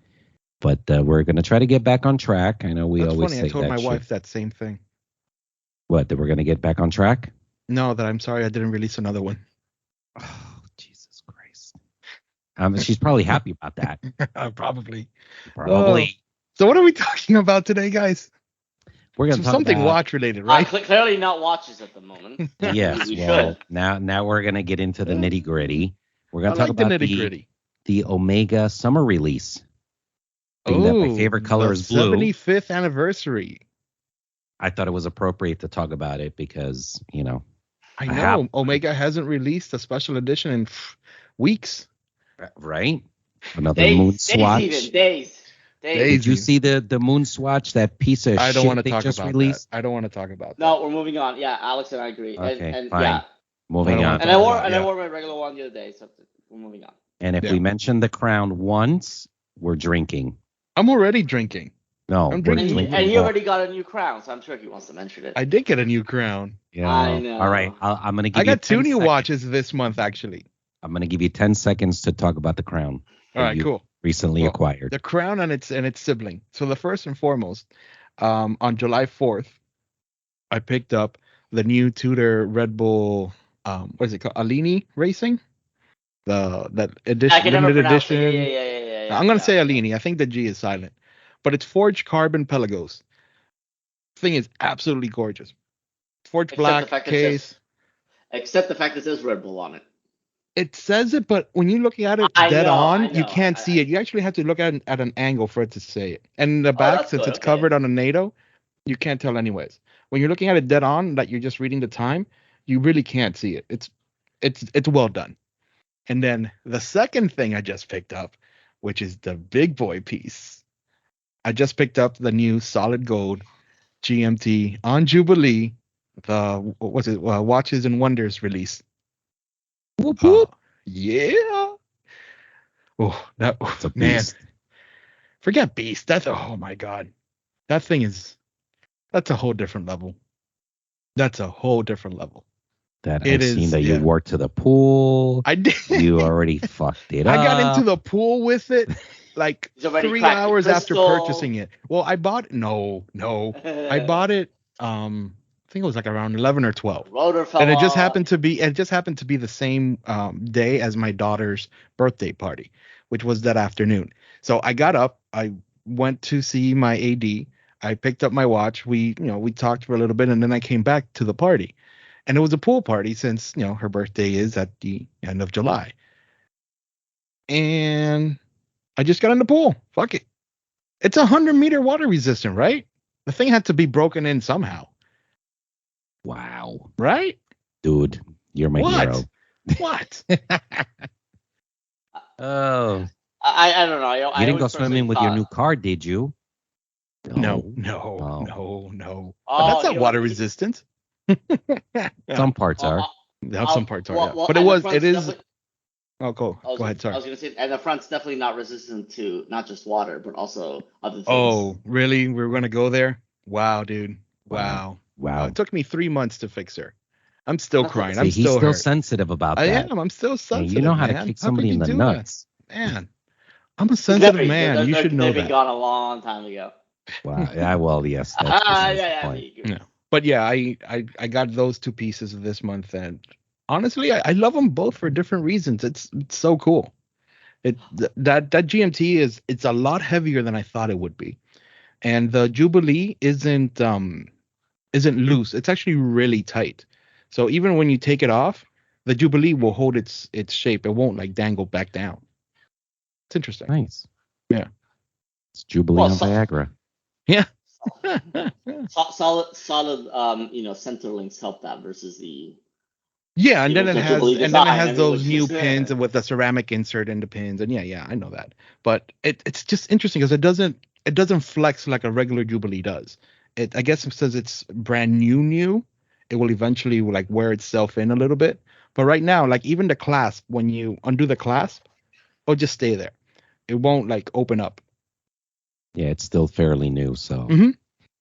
but we're going to try to get back on track. I know we That's always funny. say I told that my shit. wife that same thing. What, that we're going to get back on track? No, that I'm sorry I didn't release another one. Oh, Jesus Christ. She's probably happy about that. Probably. Probably. So what are we talking about today, guys? We're going to talk Something about, watch related, right? Clearly not watches at the moment. Yes, We well, should. now we're going to get into the nitty gritty. We're I going to talk like the about nitty gritty. the Omega summer release. Being that my favorite color the is blue. 75th anniversary. I thought it was appropriate to talk about it because, I know Omega hasn't released a special edition in weeks. Right? Another moon swatch. Days. Did you see the moon swatch? That piece of I don't shit want to they talk just about released? that. I don't want to talk about that. No, we're moving on. Yeah, Alex and I agree. Okay, and fine. Yeah. Moving on. And I wore my regular one the other day, so we're moving on. And if we mention the Crown once, we're drinking. I'm already drinking. No, I'm drinking. And he already got a new crown, so I'm sure he wants to mention it. I did get a new crown. Yeah. I know. All right, I'm going to give you I got 2 new seconds. watches this month, actually. I'm going to give you 10 seconds to talk about the Crown. All right, cool. Recently acquired. The Crown and its sibling. So the first and foremost, on July 4th, I picked up the new Tudor Red Bull, what is it called? Alini Racing? That edition, limited edition. Yeah. I'm going to say Alini. I think the G is silent. But it's forged carbon Pelagos. Thing is absolutely gorgeous. Forged black case. Except the fact that it says Red Bull on it. It says it, but when you're looking at it you can't see it. You actually have to look at an angle for it to say it. And in the back, since it's covered on a NATO, you can't tell anyways. When you're looking at it dead on, like you're just reading the time, you really can't see it. It's well done. And then the second thing I just picked up, which is the big boy piece. I just picked up the new solid gold GMT on Jubilee, the Watches and Wonders release. Whoop, whoop. Yeah. Oh, that's a beast. Man. Forget beast. Oh my God. That's a whole different level. That's a whole different level. I've seen that you wore to the pool. I did. You already fucked it up. I got into the pool with it like 3 hours after purchasing it. Well, I bought it. No. I bought it. I think it was like around 11 or 12. And it just happened to be the same day as my daughter's birthday party, which was that afternoon. So I got up, I went to see my AD, I picked up my watch, we talked for a little bit, and then I came back to the party. And it was a pool party since, her birthday is at the end of July. And I just got in the pool. Fuck it. It's 100-meter water resistant, right? The thing had to be broken in somehow. Wow. Right? Dude, you're my hero. What? Oh. I don't know. You didn't go swimming with your new car, did you? No. Oh, that's not water resistant. Some parts are. Some parts are. But it is. Oh, cool. Go ahead. Sorry. I was going to say, and the front's definitely not resistant to not just water, but also other things. Oh, really? We're going to go there? Wow, dude. Wow. It took me 3 months to fix her. I'm still crying. He's still sensitive about that. I am. I'm still sensitive. You know how to kick somebody in the nuts. Man, I'm a sensitive man. You should know that. They've been gone a long time ago. Wow. Yeah, well, yes. That's But yeah, I got those 2 pieces of this month, and honestly, I love them both for different reasons. It's so cool. That GMT it's a lot heavier than I thought it would be, and the Jubilee isn't loose. It's actually really tight. So even when you take it off, the Jubilee will hold its shape. It won't like dangle back down. It's interesting. Nice. Yeah. It's Jubilee on Viagra. Yeah. solid center links help that versus the. Yeah, and then it has those new pins and with the ceramic insert in the pins, and yeah, I know that. But it's just interesting because it doesn't flex like a regular Jubilee does. I guess since it's brand new, it will eventually like wear itself in a little bit. But right now, like even the clasp, when you undo the clasp, it'll just stay there. It won't like open up. Yeah, it's still fairly new, so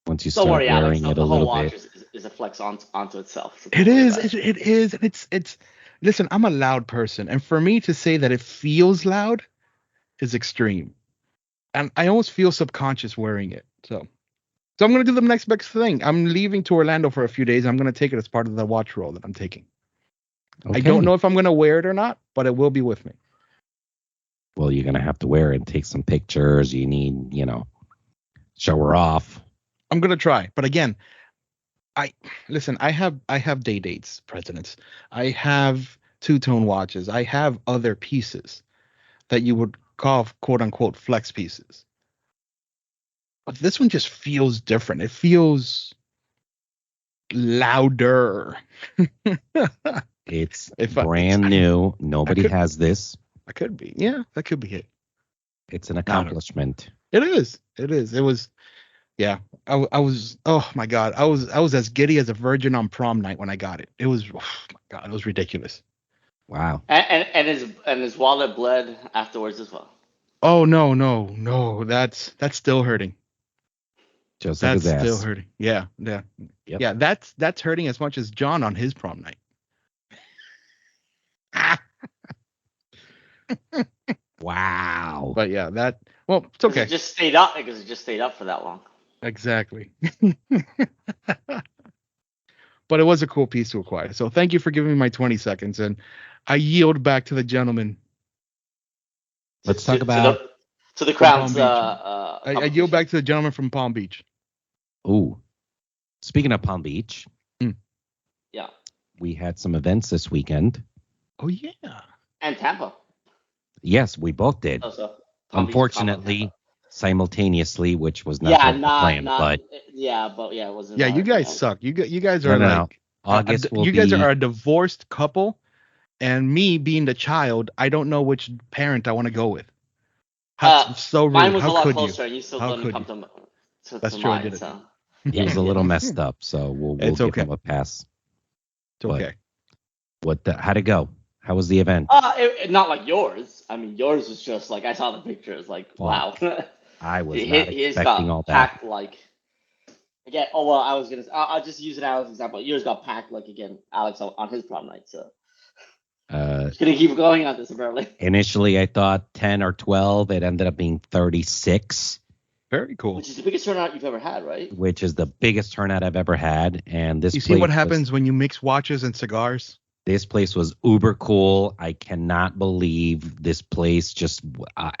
once you start wearing Alex, it a little bit, is a flex onto itself. So it is. It is. And it's. Listen, I'm a loud person, and for me to say that it feels loud is extreme, and I almost feel subconscious wearing it. So I'm gonna do the next best thing. I'm leaving to Orlando for a few days. I'm gonna take it as part of the watch roll that I'm taking. Okay. I don't know if I'm gonna wear it or not, but it will be with me. Well, you're gonna have to wear it and take some pictures. You need, show her off. I'm gonna try, but again, I have day dates, presidents. I have two-tone watches. I have other pieces that you would call quote unquote flex pieces. But this one just feels different. It feels louder. It's brand new. Nobody has this. I could be. Yeah, that could be it. It's an accomplishment. It is. It was. Yeah. I was. Oh my God. I was as giddy as a virgin on prom night when I got it. It was. Oh my God. It was ridiculous. Wow. And his wallet bled afterwards as well. Oh no. That's still hurting. Just like that's still hurting. Yeah. Yep. Yeah. That's hurting as much as John on his prom night. Wow. But yeah, it's okay. It just stayed up for that long. Exactly. But it was a cool piece to acquire. So thank you for giving me my 20 seconds, and I yield back to the gentleman. Let's talk about to the Crown's. I yield back to the gentleman from Palm Beach. Ooh, speaking of Palm Beach, yeah, we had some events this weekend. Oh yeah, and Tampa. Yes, we both did. Also, unfortunately, simultaneously, which was not planned. But it wasn't. Yeah, you guys suck. You guys are August. You guys are a divorced couple, and me being the child, I don't know which parent I want to go with. So rude. Mine was How a lot could closer, you? and you still didn't come to That's to true. mine. I did it. So. He was a little messed up, so we'll give him a pass. It's okay. How'd it go? How was the event? Not like yours. I mean, yours was just like I saw the pictures. Like, wow. I was not expecting all that. Packed like again. Oh well, I'll just use it as an example. Yours got packed like again, Alex on his prom night. So just gonna keep going on this apparently. Initially, I thought 10 or 12. It ended up being 36. Very cool. Which is the biggest turnout you've ever had, right? Which is the biggest turnout I've ever had. And this. You see what happens when you mix watches and cigars? This place was uber cool. I cannot believe this place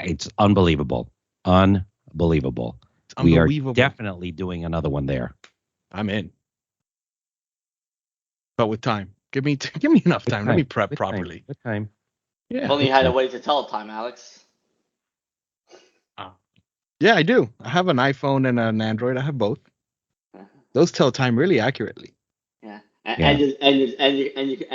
it's unbelievable. Unbelievable. We are definitely doing another one there. I'm in. But with time. Give me enough time. Let me prep properly. With time. Yeah. If only you had a way to tell time, Alex. Yeah, I do. I have an iPhone and an Android. I have both. Those tell time really accurately. Yeah. And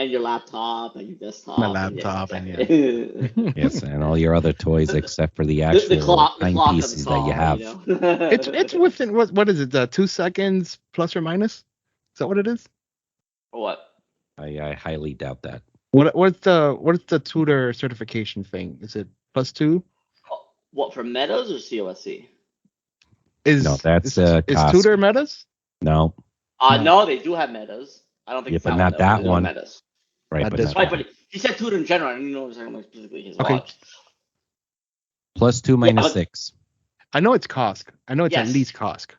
your laptop and your desktop. My laptop yes, and all your other toys except for the actual timepieces that you have. It's within what is it? 2 seconds plus or minus? Is that what it is? What? I highly doubt that. What's the tutor certification thing? Is it +2? What, for Metas or COSC? Is tutor Metas? No. No, they do have Metas. I don't think. Yeah, but not that one. Metas. Right, but he said tutor in general. I didn't know specifically his watch. +2 -6. I know it's Kosk. I know it's at least Kosk.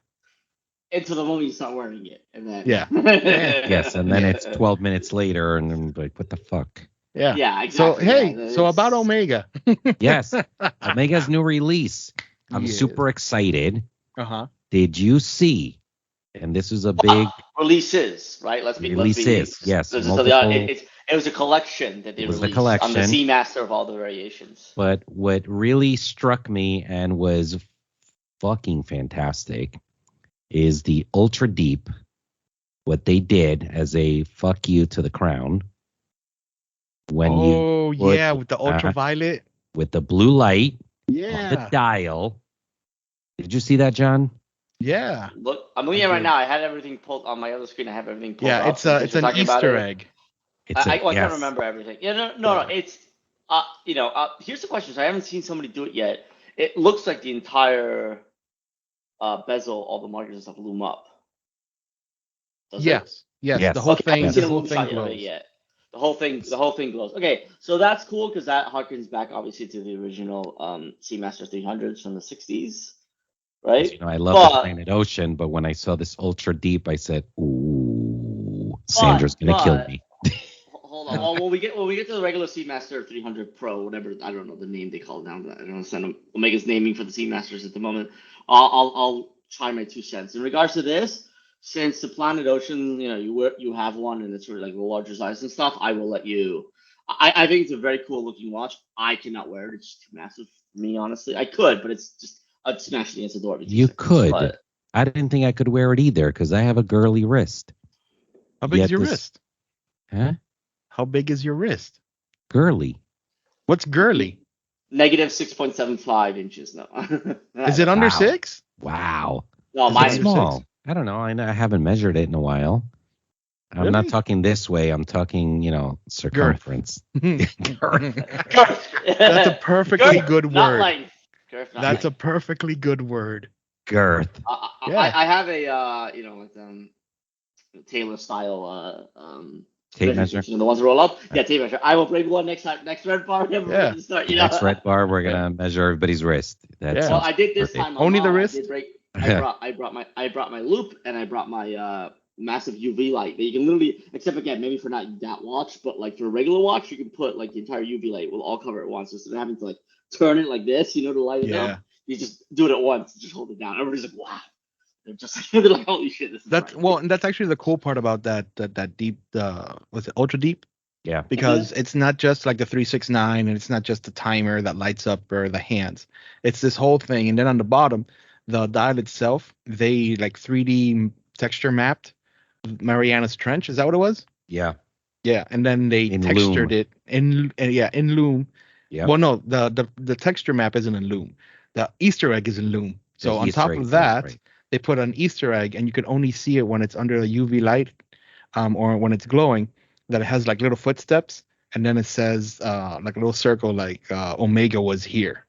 Until the moment you start wearing it, and then yes, and then it's 12 minutes later, and I'm like, what the fuck? Yeah, exactly. So about Omega. Yes, Omega's new release. I'm super excited. Did you see? And this is a big releases, right? Let's be yes. It was a collection that they released on the Seamaster of all the variations. But what really struck me and was fucking fantastic is the Ultra Deep. What they did as a fuck you to the Crown. With the ultraviolet, with the blue light, on the dial. Did you see that, John? Yeah. Look, I'm looking at it right now. I had everything pulled on my other screen. I have everything pulled up. Yeah, it's an Easter egg. I can't remember everything. Yeah, no. It's here's the question. So I haven't seen somebody do it yet. It looks like the entire bezel, all the markers and stuff, loom up. Yes. The whole thing. The whole thing glows. Yet. The whole thing glows. Okay, so that's cool because that harkens back obviously to the original Seamaster 300s from the 60s, right? I love the Planet Ocean, but when I saw this Ultra Deep, I said, "Ooh, Sandra's gonna kill me." Hold on. Well, when we get to the regular Seamaster 300 Pro, whatever, I don't know the name they call it now. I don't understand Omega's naming for the Seamasters at the moment. I'll try my 2 cents in regards to this. Since the Planet Ocean, you have one and it's sort of like the larger size and stuff, I will let you. I think it's a very cool looking watch. I cannot wear it; it's too massive for me, honestly. I could, but it's just I'd smash it against the door. You could. But I didn't think I could wear it either because I have a girly wrist. How big is your wrist? Huh? How big is your wrist? Girly. What's girly? Negative 6.75 inches. No. Is it under 6? Wow. No, mine's small. 6? I don't know. I haven't measured it in a while. I'm not talking this way. I'm talking, circumference. That's a perfectly good word. Not length. Girth, not That's length. A perfectly good word. Girth. I have a Taylor style tape measure. The ones that roll up. Yeah, tape measure. I will bring one next red bar. Yeah. Next red bar, we're gonna measure everybody's wrist. Well, I did this time. Only the wrist. I brought my loop and I brought my massive UV light that you can literally, except again maybe for not that watch, but like for a regular watch you can put like the entire UV light will all cover it once instead of having to like turn it like this, to light it up. You just do it at once, just hold it down. Everybody's like, wow. They're just they're like, holy shit, this is and that's actually the cool part about that deep was it ultra deep? Yeah. Because it's not just like the 369 and it's not just the timer that lights up or the hands. It's this whole thing. And then on the bottom, the dial itself, they like 3D texture mapped Mariana's Trench. Is that what it was? Yeah. Yeah. And then they textured it in Loom. Yeah. Well, no, the texture map isn't in Loom. The Easter egg is in Loom. So on top of that, they put an Easter egg, and you can only see it when it's under the UV light, or when it's glowing. That it has like little footsteps, and then it says like a little circle, like Omega was here,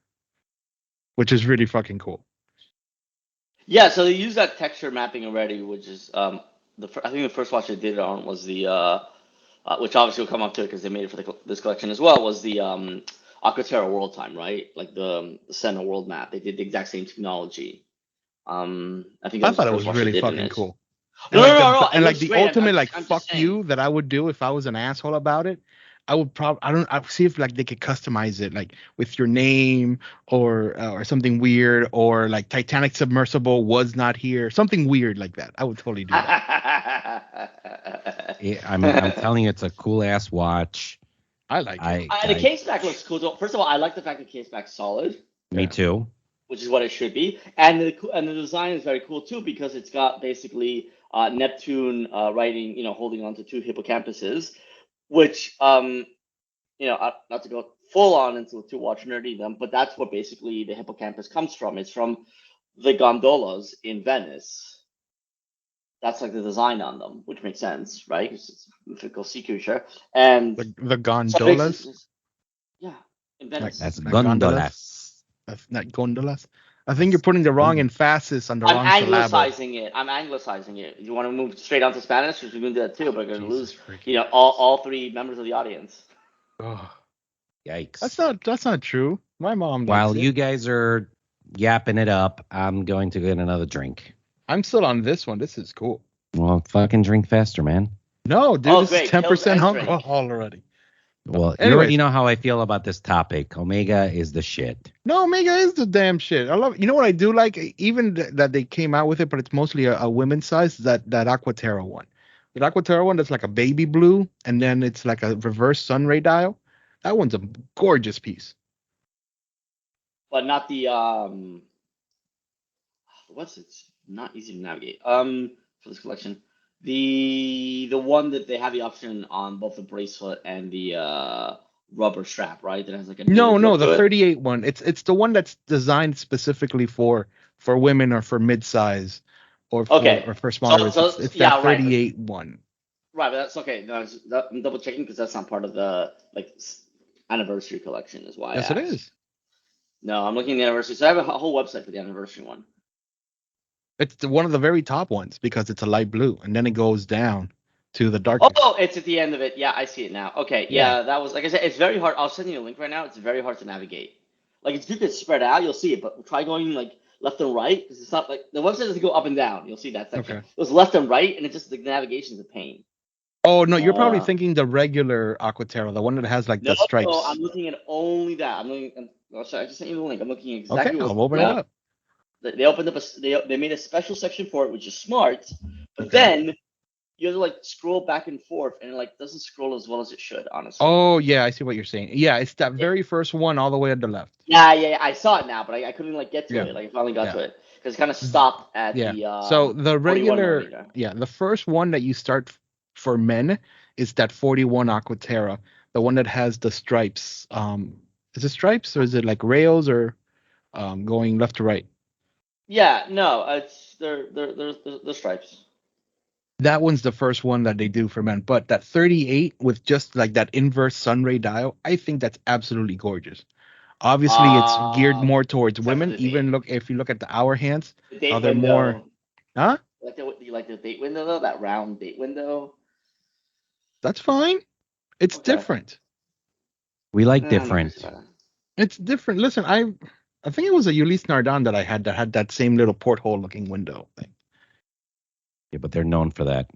which is really fucking cool. Yeah, so they use that texture mapping already, which is I think the first watch they did it on was the which obviously will come up to it because they made it for this collection as well, was the Aquaterra World Time, right? Like the Senna World Map. They did the exact same technology. I thought it was really fucking cool. No. And like the great. Ultimate I'm fuck you that I would do if I was an asshole about it, I would I'd see if like they could customize it like with your name or something weird, or like Titanic submersible was not here, something weird like that. I would totally do that. I'm telling you, it's a cool ass watch. I like it. The case back looks cool. First of all, I like the fact the case back's solid. Me too. Which is what it should be, and the design is very cool too because it's got basically Neptune writing, holding on to two hippocampuses, which not to go full on into too watch nerdy but that's what basically the hippocampus comes from. It's from the gondolas in Venice. That's like the design on them, which makes sense, right? Because it's a mythical sea creature. And the gondolas. In Venice. That's gondolas. That's not gondolas. I think you're putting the wrong emphasis on the wrong syllable. I'm anglicizing it. You want to move straight on to Spanish? Because we're going to do that too, but we're going to lose, all three members of the audience. Oh, yikes! That's not true. My mom. While you guys are yapping it up, I'm going to get another drink. I'm still on this one. This is cool. Well, fucking drink faster, man. No, dude, this is 10% alcohol already. Well, you already know how I feel about this topic. Omega is the shit. No, Omega is the damn shit. I love it. You know what I do like? Even that they came out with it, but it's mostly a women's size, that Aquaterra one. The Aquaterra one that's like a baby blue, and then it's like a reverse sunray dial. That one's a gorgeous piece. But not the what's it? Not easy to navigate. For this collection. The one that they have the option on both the bracelet and the rubber strap, right? That has like a no, the 38 one. It's the one that's designed specifically for women or for mid-size or for smaller. It's that 38 one. Right, but that's okay. No, I'm double checking because that's not part of the anniversary collection. Is why. Yes, it is. No, I'm looking at the anniversary. So I have a whole website for the anniversary one. It's one of the very top ones because it's a light blue, and then it goes down to the dark. Oh, it's at the end of it. Yeah, I see it now. Okay, yeah, that was, like I said, it's very hard. I'll send you a link right now. It's very hard to navigate. Like, if you could spread out, you'll see it, but try going like left and right, because it's not like the website doesn't go up and down. You'll see that section. Okay. It was left and right, and it just the navigation's a pain. Oh no, you're probably thinking the regular Aquaterra, the one that has like the stripes. No, I'm looking at only that. Sorry, I just sent you the link. I'm looking at exactly. Okay, I'll open it up. They opened up they made a special section for it, which is smart. But then you have to like scroll back and forth, and it like doesn't scroll as well as it should, honestly. Oh yeah, I see what you're saying. Yeah, it's that very first one all the way to the left. Yeah, I saw it now, but I couldn't like get to it. Like I finally got to it because it kind of stopped at the. So the regular, the first one that you start for men is that 41 Aquaterra, the one that has the stripes. Is it stripes or is it like rails or going left to right? Yeah, no, it's they're stripes. That one's the first one that they do for men, but that 38 with just like that inverse sunray dial, I think that's absolutely gorgeous. Obviously, it's geared more towards women. Even if you look at the hour hands, how they're more, huh? You like the date window though? That round date window. That's fine. It's different. We like different. It's different. Listen, I think it was a Ulysse Nardin that I had that same little porthole looking window thing. Yeah, but they're known for that.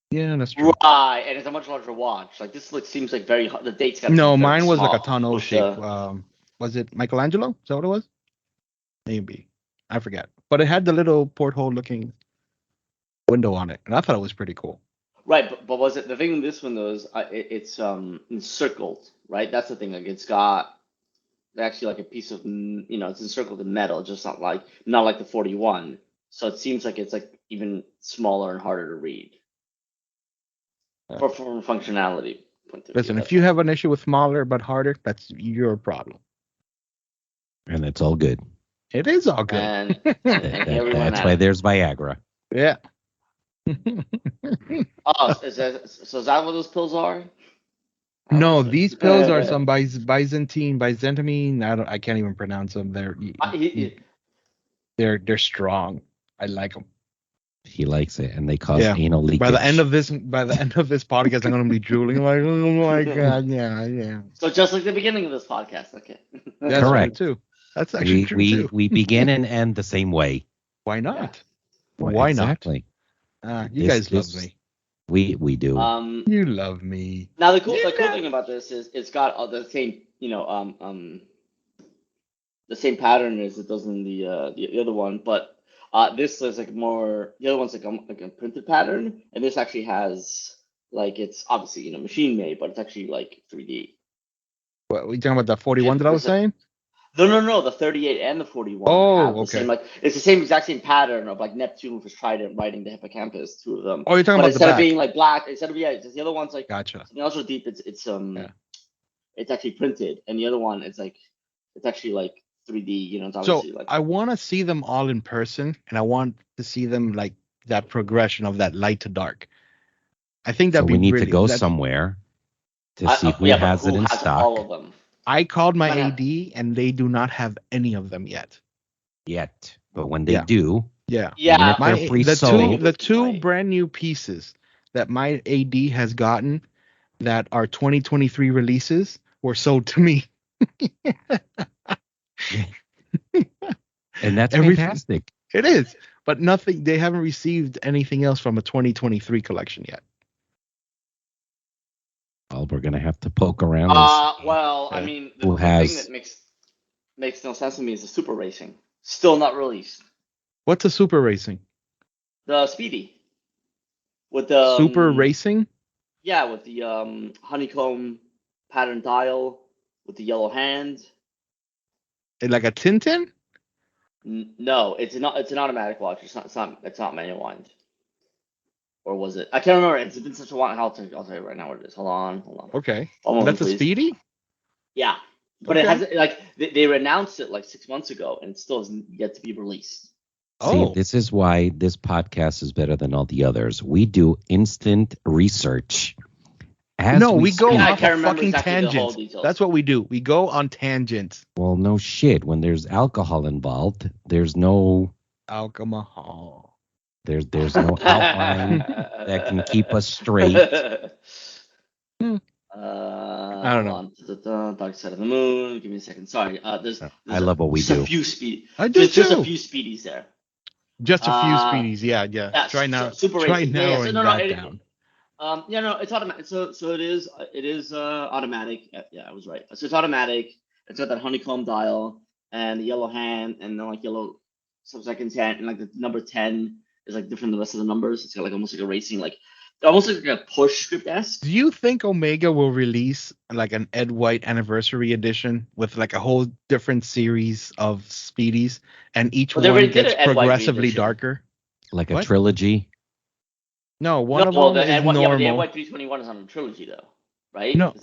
Yeah, that's true. Right, and it's a much larger watch. Like this seems like very the date's got. No, mine was like a tonneau shape. Was it Michelangelo? Is that what it was? Maybe. I forget. But it had the little porthole looking window on it, and I thought it was pretty cool. Right, but was it the thing with this one though is it's encircled, right? That's the thing. Like it's got actually like a piece of it's encircled in metal, just not like the 41. So it seems like it's like even smaller and harder to read. From a functionality point of view. Listen, if you have an issue with smaller but harder, that's your problem. And it's all good. It is all good. And that's why there's Viagra. Yeah. Is that what those pills are? No, these pills are some byzantamine. I can't even pronounce them. They're strong. I like them. He likes it, and they cause anal leakage. By the end of this podcast, I'm gonna be drooling like, oh my god, yeah. So just like the beginning of this podcast, okay. That's correct too. That's actually true too. We begin and end the same way. Why not? Yeah. Why exactly. not? You guys love me. We do. You love me. Now the cool thing about this is it's got the same the same pattern as it does in the other one, but this is like more. The other one's like a printed pattern, and this actually has like it's obviously machine made, but it's actually like 3D. What are you talking about? The 41 that I was saying? No, the 38 and the 41. Oh, okay. It's the exact same pattern of like Neptune with his trident riding the hippocampus, two of them. Oh, you're talking about instead of being like black, it's the other one's like gotcha. Something else so deep. It's actually printed, and the other one it's actually like 3D. It's obviously I want to see them all in person, and I want to see them like that progression of that light to dark. I think that we need to go somewhere to see who has it in stock. All of them. I called my AD, and they do not have any of them yet. But when they do, the two brand new pieces that my AD has gotten that are 2023 releases were sold to me. And that's fantastic. It is, but nothing. They haven't received anything else from a 2023 collection yet. Well, we're gonna have to poke around. I mean, the thing that makes no sense to me is the Super Racing still not released. What's a Super Racing? The Speedy with the Super Racing. Yeah, with the honeycomb pattern dial with the yellow hand. Like a Tintin? No, it's not. It's an automatic watch. It's not manual wind. Or was it? I can't remember. It's been such a while. I'll tell you right now what it is. Hold on. Okay. That's a Speedy? Yeah. But it hasn't, like, they announced it like 6 months ago, and it still isn't yet to be released. See, this is why this podcast is better than all the others. We do instant research. We go off of fucking tangents. That's what we do. We go on tangents. Well, no shit. When there's alcohol involved, there's no... Alcohol. There's no outline that can keep us straight. I don't know. Dark Side of the Moon. Give me a second. Sorry. There's I love what we do. A few speed. I do too. Just a few speedies there. Just a few speedies. Yeah. Try now. Try narrowing that down. It's automatic. So it is automatic. Yeah, I was right. So it's automatic. It's got that honeycomb dial and the yellow hand, and then like yellow sub-seconds hand, and like the number 10 is like different than the rest of the numbers. It's got like almost like a racing, like almost like a push script-esque. Do you think Omega will release like an Ed White anniversary edition with like a whole different series of speedies, and each one gets progressively darker? Like a trilogy? No, one of them is normal. Yeah, but the NY321 is on a trilogy though, right? No,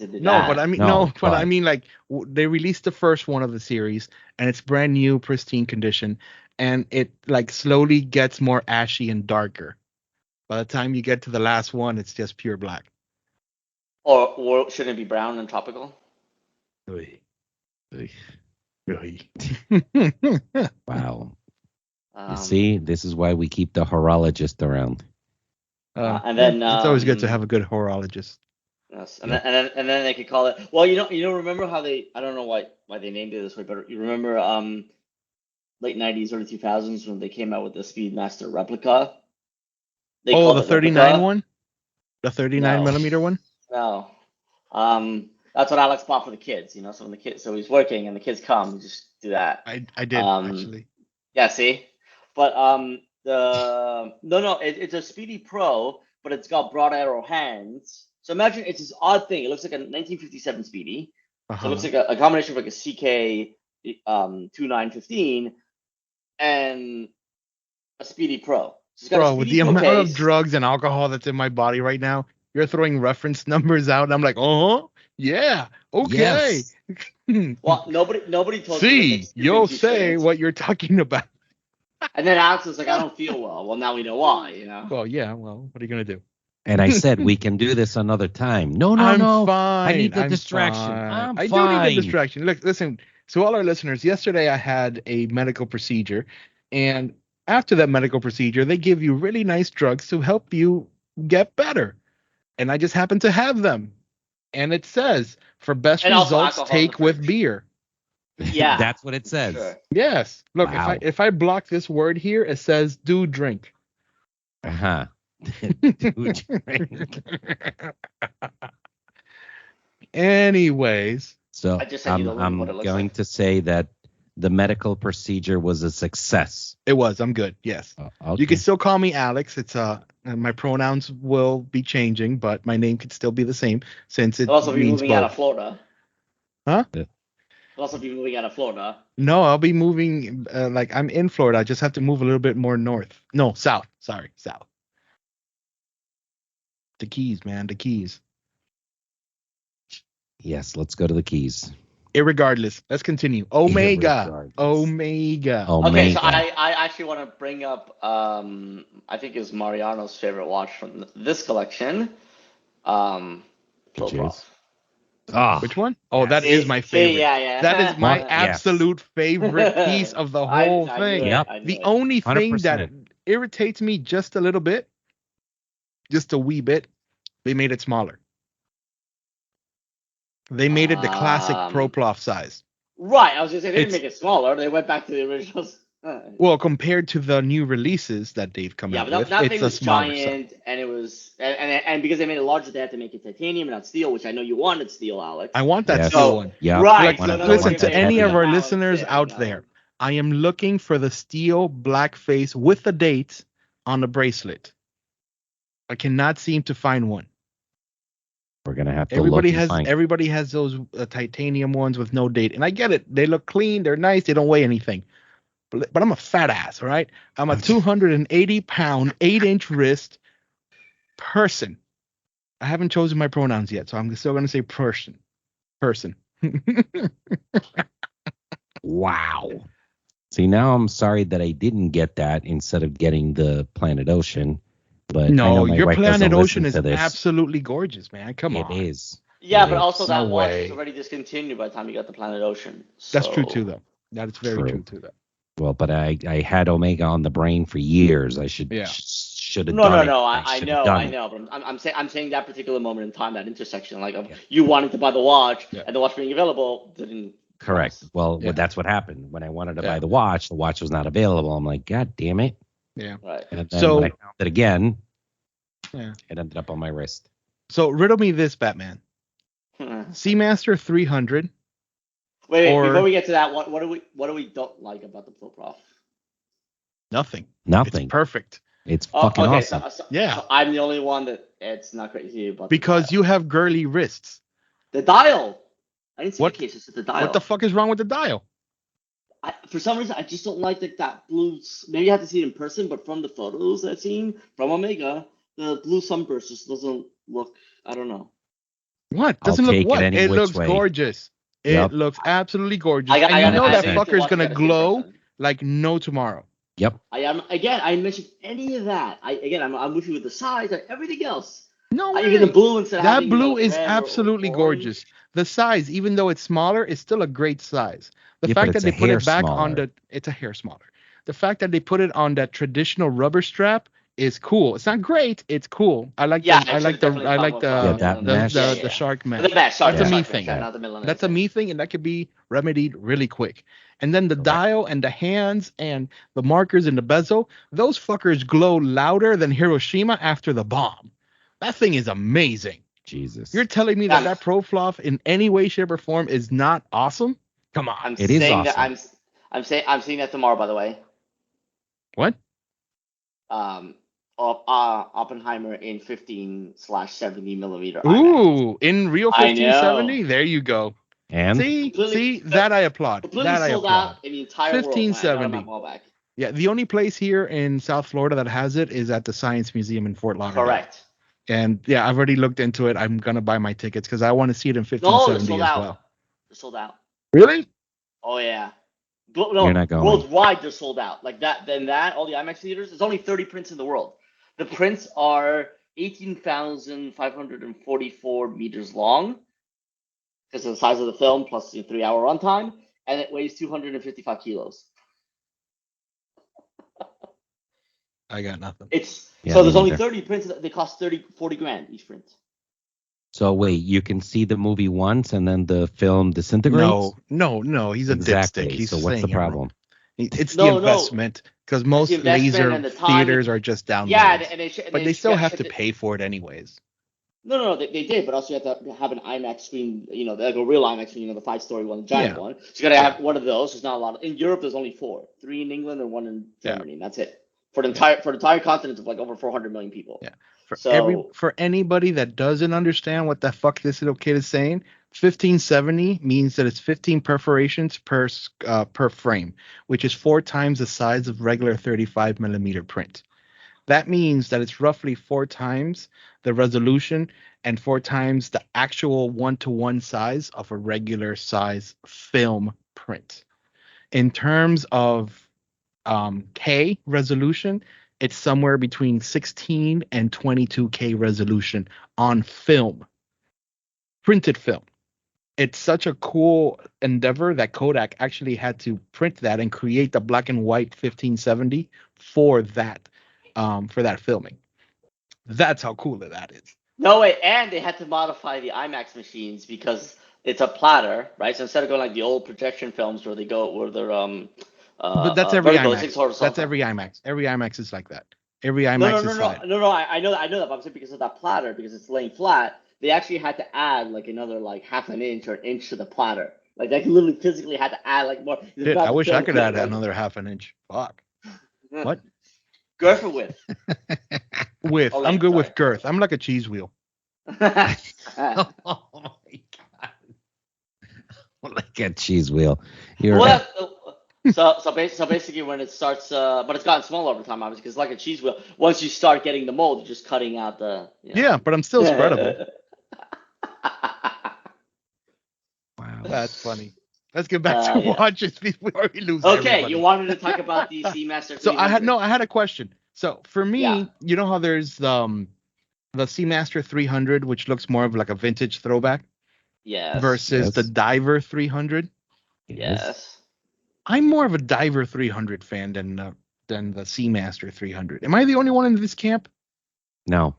but I mean, like they released the first one of the series, and it's brand new, pristine condition, and it like slowly gets more ashy and darker. By the time you get to the last one, it's just pure black. Or shouldn't it be brown and tropical? Wow. You see, this is why we keep the horologist around. And then it's always good to have a good horologist. Yes, and then they could call it. Well, remember how I don't know why they named it this way, but you remember late 90s, early 2000s when they came out with the Speedmaster replica. The 39 one, the 39 millimeter one. No, that's what Alex bought for the kids. So he's working and the kids come, you just do that. I did actually. Yeah, see, but it's a Speedy Pro, but it's got broad arrow hands. So imagine it's this odd thing. It looks like a 1957 Speedy. So it looks like a combination of like a CK 2915 and a Speedy Pro. Bro, with the amount of drugs and alcohol that's in my body right now, you're throwing reference numbers out, and I'm like, yeah, okay. Yes. Well, nobody told me. You'll say what you're talking about. And then Alex was like, I don't feel well. Well, now we know why, Well, yeah, what are you going to do? And I said, we can do this another time. No. I'm fine. I need the distraction. I do need the distraction. Look, listen, so all our listeners, yesterday I had a medical procedure, and after that medical procedure, they give you really nice drugs to help you get better. And I just happen to have them. And it says, for best results, take with beer. Yeah. That's what it says. Sure. Yes. Look, if I block this word here, it says do drink. Uh-huh. Do drink. Anyways. So I'm going to say that the medical procedure was a success. It was. I'm good. Yes. Okay. You can still call me Alex. It's my pronouns will be changing, but my name could still be the same since it also means moving both. Out of Florida. Huh? You'll also be moving out of Florida. No, I'll be moving. I'm in Florida. I just have to move a little bit more north. No, south. Sorry, south. The Keys, man. The Keys. Yes, let's go to the Keys. Irregardless, let's continue. Omega. Okay, so I actually want to bring up I think is Mariano's favorite watch from this collection. Which one? Oh, that is my favorite. Yeah. That is my absolute favorite piece of the whole thing. The only thing 100%. That irritates me just a little bit, just a wee bit, they made it smaller. They made it the classic ProPlof size. Right. I was going to say, they didn't make it smaller. They went back to the originals. Well, compared to the new releases that they've come out with, that thing was giant, size. And it was, and because they made it larger, they had to make it titanium and not steel, which I know you wanted steel, Alex. I want that steel one. Yeah. Right. Listen to any of our listeners out there. I am looking for the steel black face with the date on the bracelet. I cannot seem to find one. We're gonna have to. Everybody has those titanium ones with no date, and I get it. They look clean, they're nice, they don't weigh anything. But I'm a fat ass, all right? I'm a 280-pound, 8-inch wrist person. I haven't chosen my pronouns yet, so I'm still gonna say person. Wow. See, now I'm sorry that I didn't get that instead of getting the Planet Ocean. But no, your Planet Ocean is absolutely gorgeous, man. Come on. It is. Yeah, but also that watch is already discontinued by the time you got the Planet Ocean. So. That's true too, though. That is very true too, though. Well, but I had Omega on the brain for years. I should have done it. No. I know. But I'm saying that particular moment in time, that intersection, you wanting to buy the watch and the watch being available didn't. Correct. Well, that's what happened when I wanted to buy the watch was not available. I'm like, God damn it. Yeah. Right. And then when I found it again, it ended up on my wrist. So riddle me this, Batman. Seamaster 300. Wait, before we get to that, what do we don't like about the ProPlof? Nothing. It's perfect. It's fucking awesome. So I'm the only one that it's not crazy about. Because you have girly wrists. The dial. I didn't see the case. It's the dial. What the fuck is wrong with the dial? For some reason, I just don't like that blue. Maybe you have to see it in person, but from the photos I've seen from Omega, the blue sunburst just doesn't look. I don't know. What doesn't look what? It looks gorgeous. It looks absolutely gorgeous. And you know that fucker's gonna glow like no tomorrow. Yep. I didn't mention any of that. I'm with you with the size and everything else. No way. Even the blue instead of that blue is absolutely gorgeous. The size, even though it's smaller, is still a great size. The fact that they put it back on it's a hair smaller. The fact that they put it on that traditional rubber strap is cool. It's not great. It's cool. I like the shark mesh. That's a me thing. That's a me thing, and that could be remedied really quick. And then the dial and the hands and the markers and the bezel, those fuckers glow louder than Hiroshima after the bomb. That thing is amazing. Jesus. You're telling me that ProFluff in any way, shape, or form is not awesome? Come on. It is awesome. I'm seeing that tomorrow, by the way. What? Oppenheimer in 15/70 millimeter. Ooh, IMAX. In real 1570? There you go. And see that I applaud. That I applaud. Out in the entire 1570. World. Yeah, the only place here in South Florida that has it is at the Science Museum in Fort Lauderdale. Correct. And yeah, I've already looked into it. I'm gonna buy my tickets because I want to see it in 1570 as well. They're sold out. Really? Oh yeah. You're not going. Worldwide, they're sold out. Like that. Then all the IMAX theaters. There's only 30 prints in the world. The prints are 18,544 meters long because of the size of the film plus the 3-hour runtime, and it weighs 255 kilos. I got nothing. So there's only 30 prints. They cost 40 grand each print. So wait, you can see the movie once and then the film disintegrates? No. He's a dipstick. He's so what's the problem? It's the investment because most laser theaters are just downloads. Yeah, but they still have to pay for it anyways. No, they did, but also you have to have an IMAX screen, like a real IMAX screen, the 5-story one, the giant one. So you got to have one of those. There's not a lot. In Europe, there's only 4, 3 in England and 1 in Germany, and that's it. For the entire continent of like over 400 million people. Yeah. For anybody that doesn't understand what the fuck this little kid is saying, 1570 means that it's 15 perforations per frame, which is 4 times the size of regular 35 millimeter print. That means that it's roughly 4 times the resolution and 4 times the actual 1-to-1 size of a regular size film print. In terms of K resolution, it's somewhere between 16 and 22K resolution on film, printed film. It's such a cool endeavor that Kodak actually had to print that and create the black and white 1570 for that filming. That's how cool that is. No way, and they had to modify the IMAX machines because it's a platter, right? So instead of going like the old projection films where they're but that's every IMAX. That's every IMAX. Every IMAX is like that. Every IMAX is flat. No. I know that. But I'm saying because of that platter, because it's laying flat, they actually had to add like another like half an inch or an inch to the platter. Like they literally physically had to add like more. Dude, I wish I could add another half an inch. Fuck. What? Girth or width? Width. Oh, I'm good with girth. I'm like a cheese wheel. Oh my god. Like a cheese wheel. So basically when it starts, but it's gotten smaller over time, obviously, because like a cheese wheel, once you start getting the mold, you're just cutting out the. Yeah, but I'm still spreadable. Wow, that's funny. Let's get back to watches before we lose. Okay, everybody. You wanted to talk about the Seamaster 300. So I had a question. So for me, you know how there's the Seamaster 300, which looks more of like a vintage throwback. Yes. Versus the Diver 300. Yes. I'm more of a Diver 300 fan than the Seamaster 300. Am I the only one in this camp? No.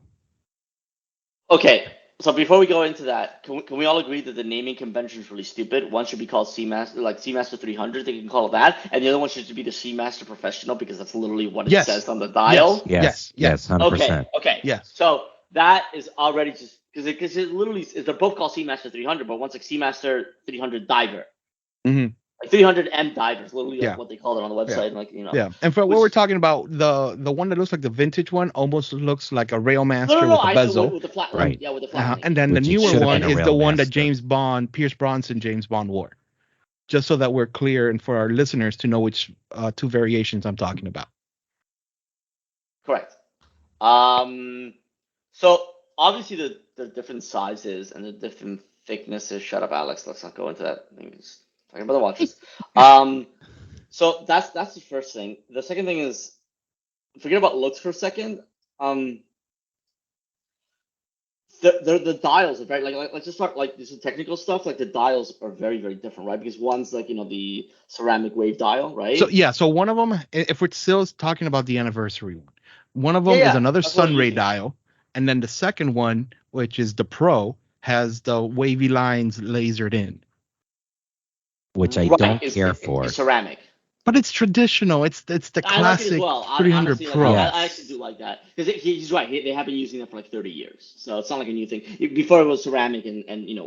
Okay, so before we go into that, can we all agree that the naming convention is really stupid? One should be called Seamaster, like Seamaster 300. They can call it that, and the other one should be the Seamaster Professional because that's literally what it says on the dial. Yes, 100%. Okay. Yes. So that is already just because it literally they're both called Seamaster 300, but one's like Seamaster 300 Diver. Mm-hmm. Like 300M divers, literally like what they call it on the website. Yeah, and for what we're talking about, the one that looks like the vintage one almost looks like a Railmaster with a bezel. With the flat, right? Yeah, with the flat. And then the newer one is the one that Pierce Bronson James Bond wore. Just so that we're clear and for our listeners to know which 2 variations I'm talking about. Correct. So obviously the different sizes and the different thicknesses. Shut up, Alex. Let's not go into that. I think it's talking about the watches. So that's the first thing. The second thing is, forget about looks for a second. The dials are very like let's just start like this is technical stuff. Like the dials are very, very different, right? Because one's like the ceramic wave dial, right? So one of them, if we're still talking about the anniversary one of them is another Sunray dial, and then the second one, which is the Pro, has the wavy lines lasered in, which I don't care for. It's ceramic. But it's traditional. It's the classic 300 Pro. I actually do like that because he's right. They have been using it for like 30 years, so it's not like a new thing. Before it was ceramic and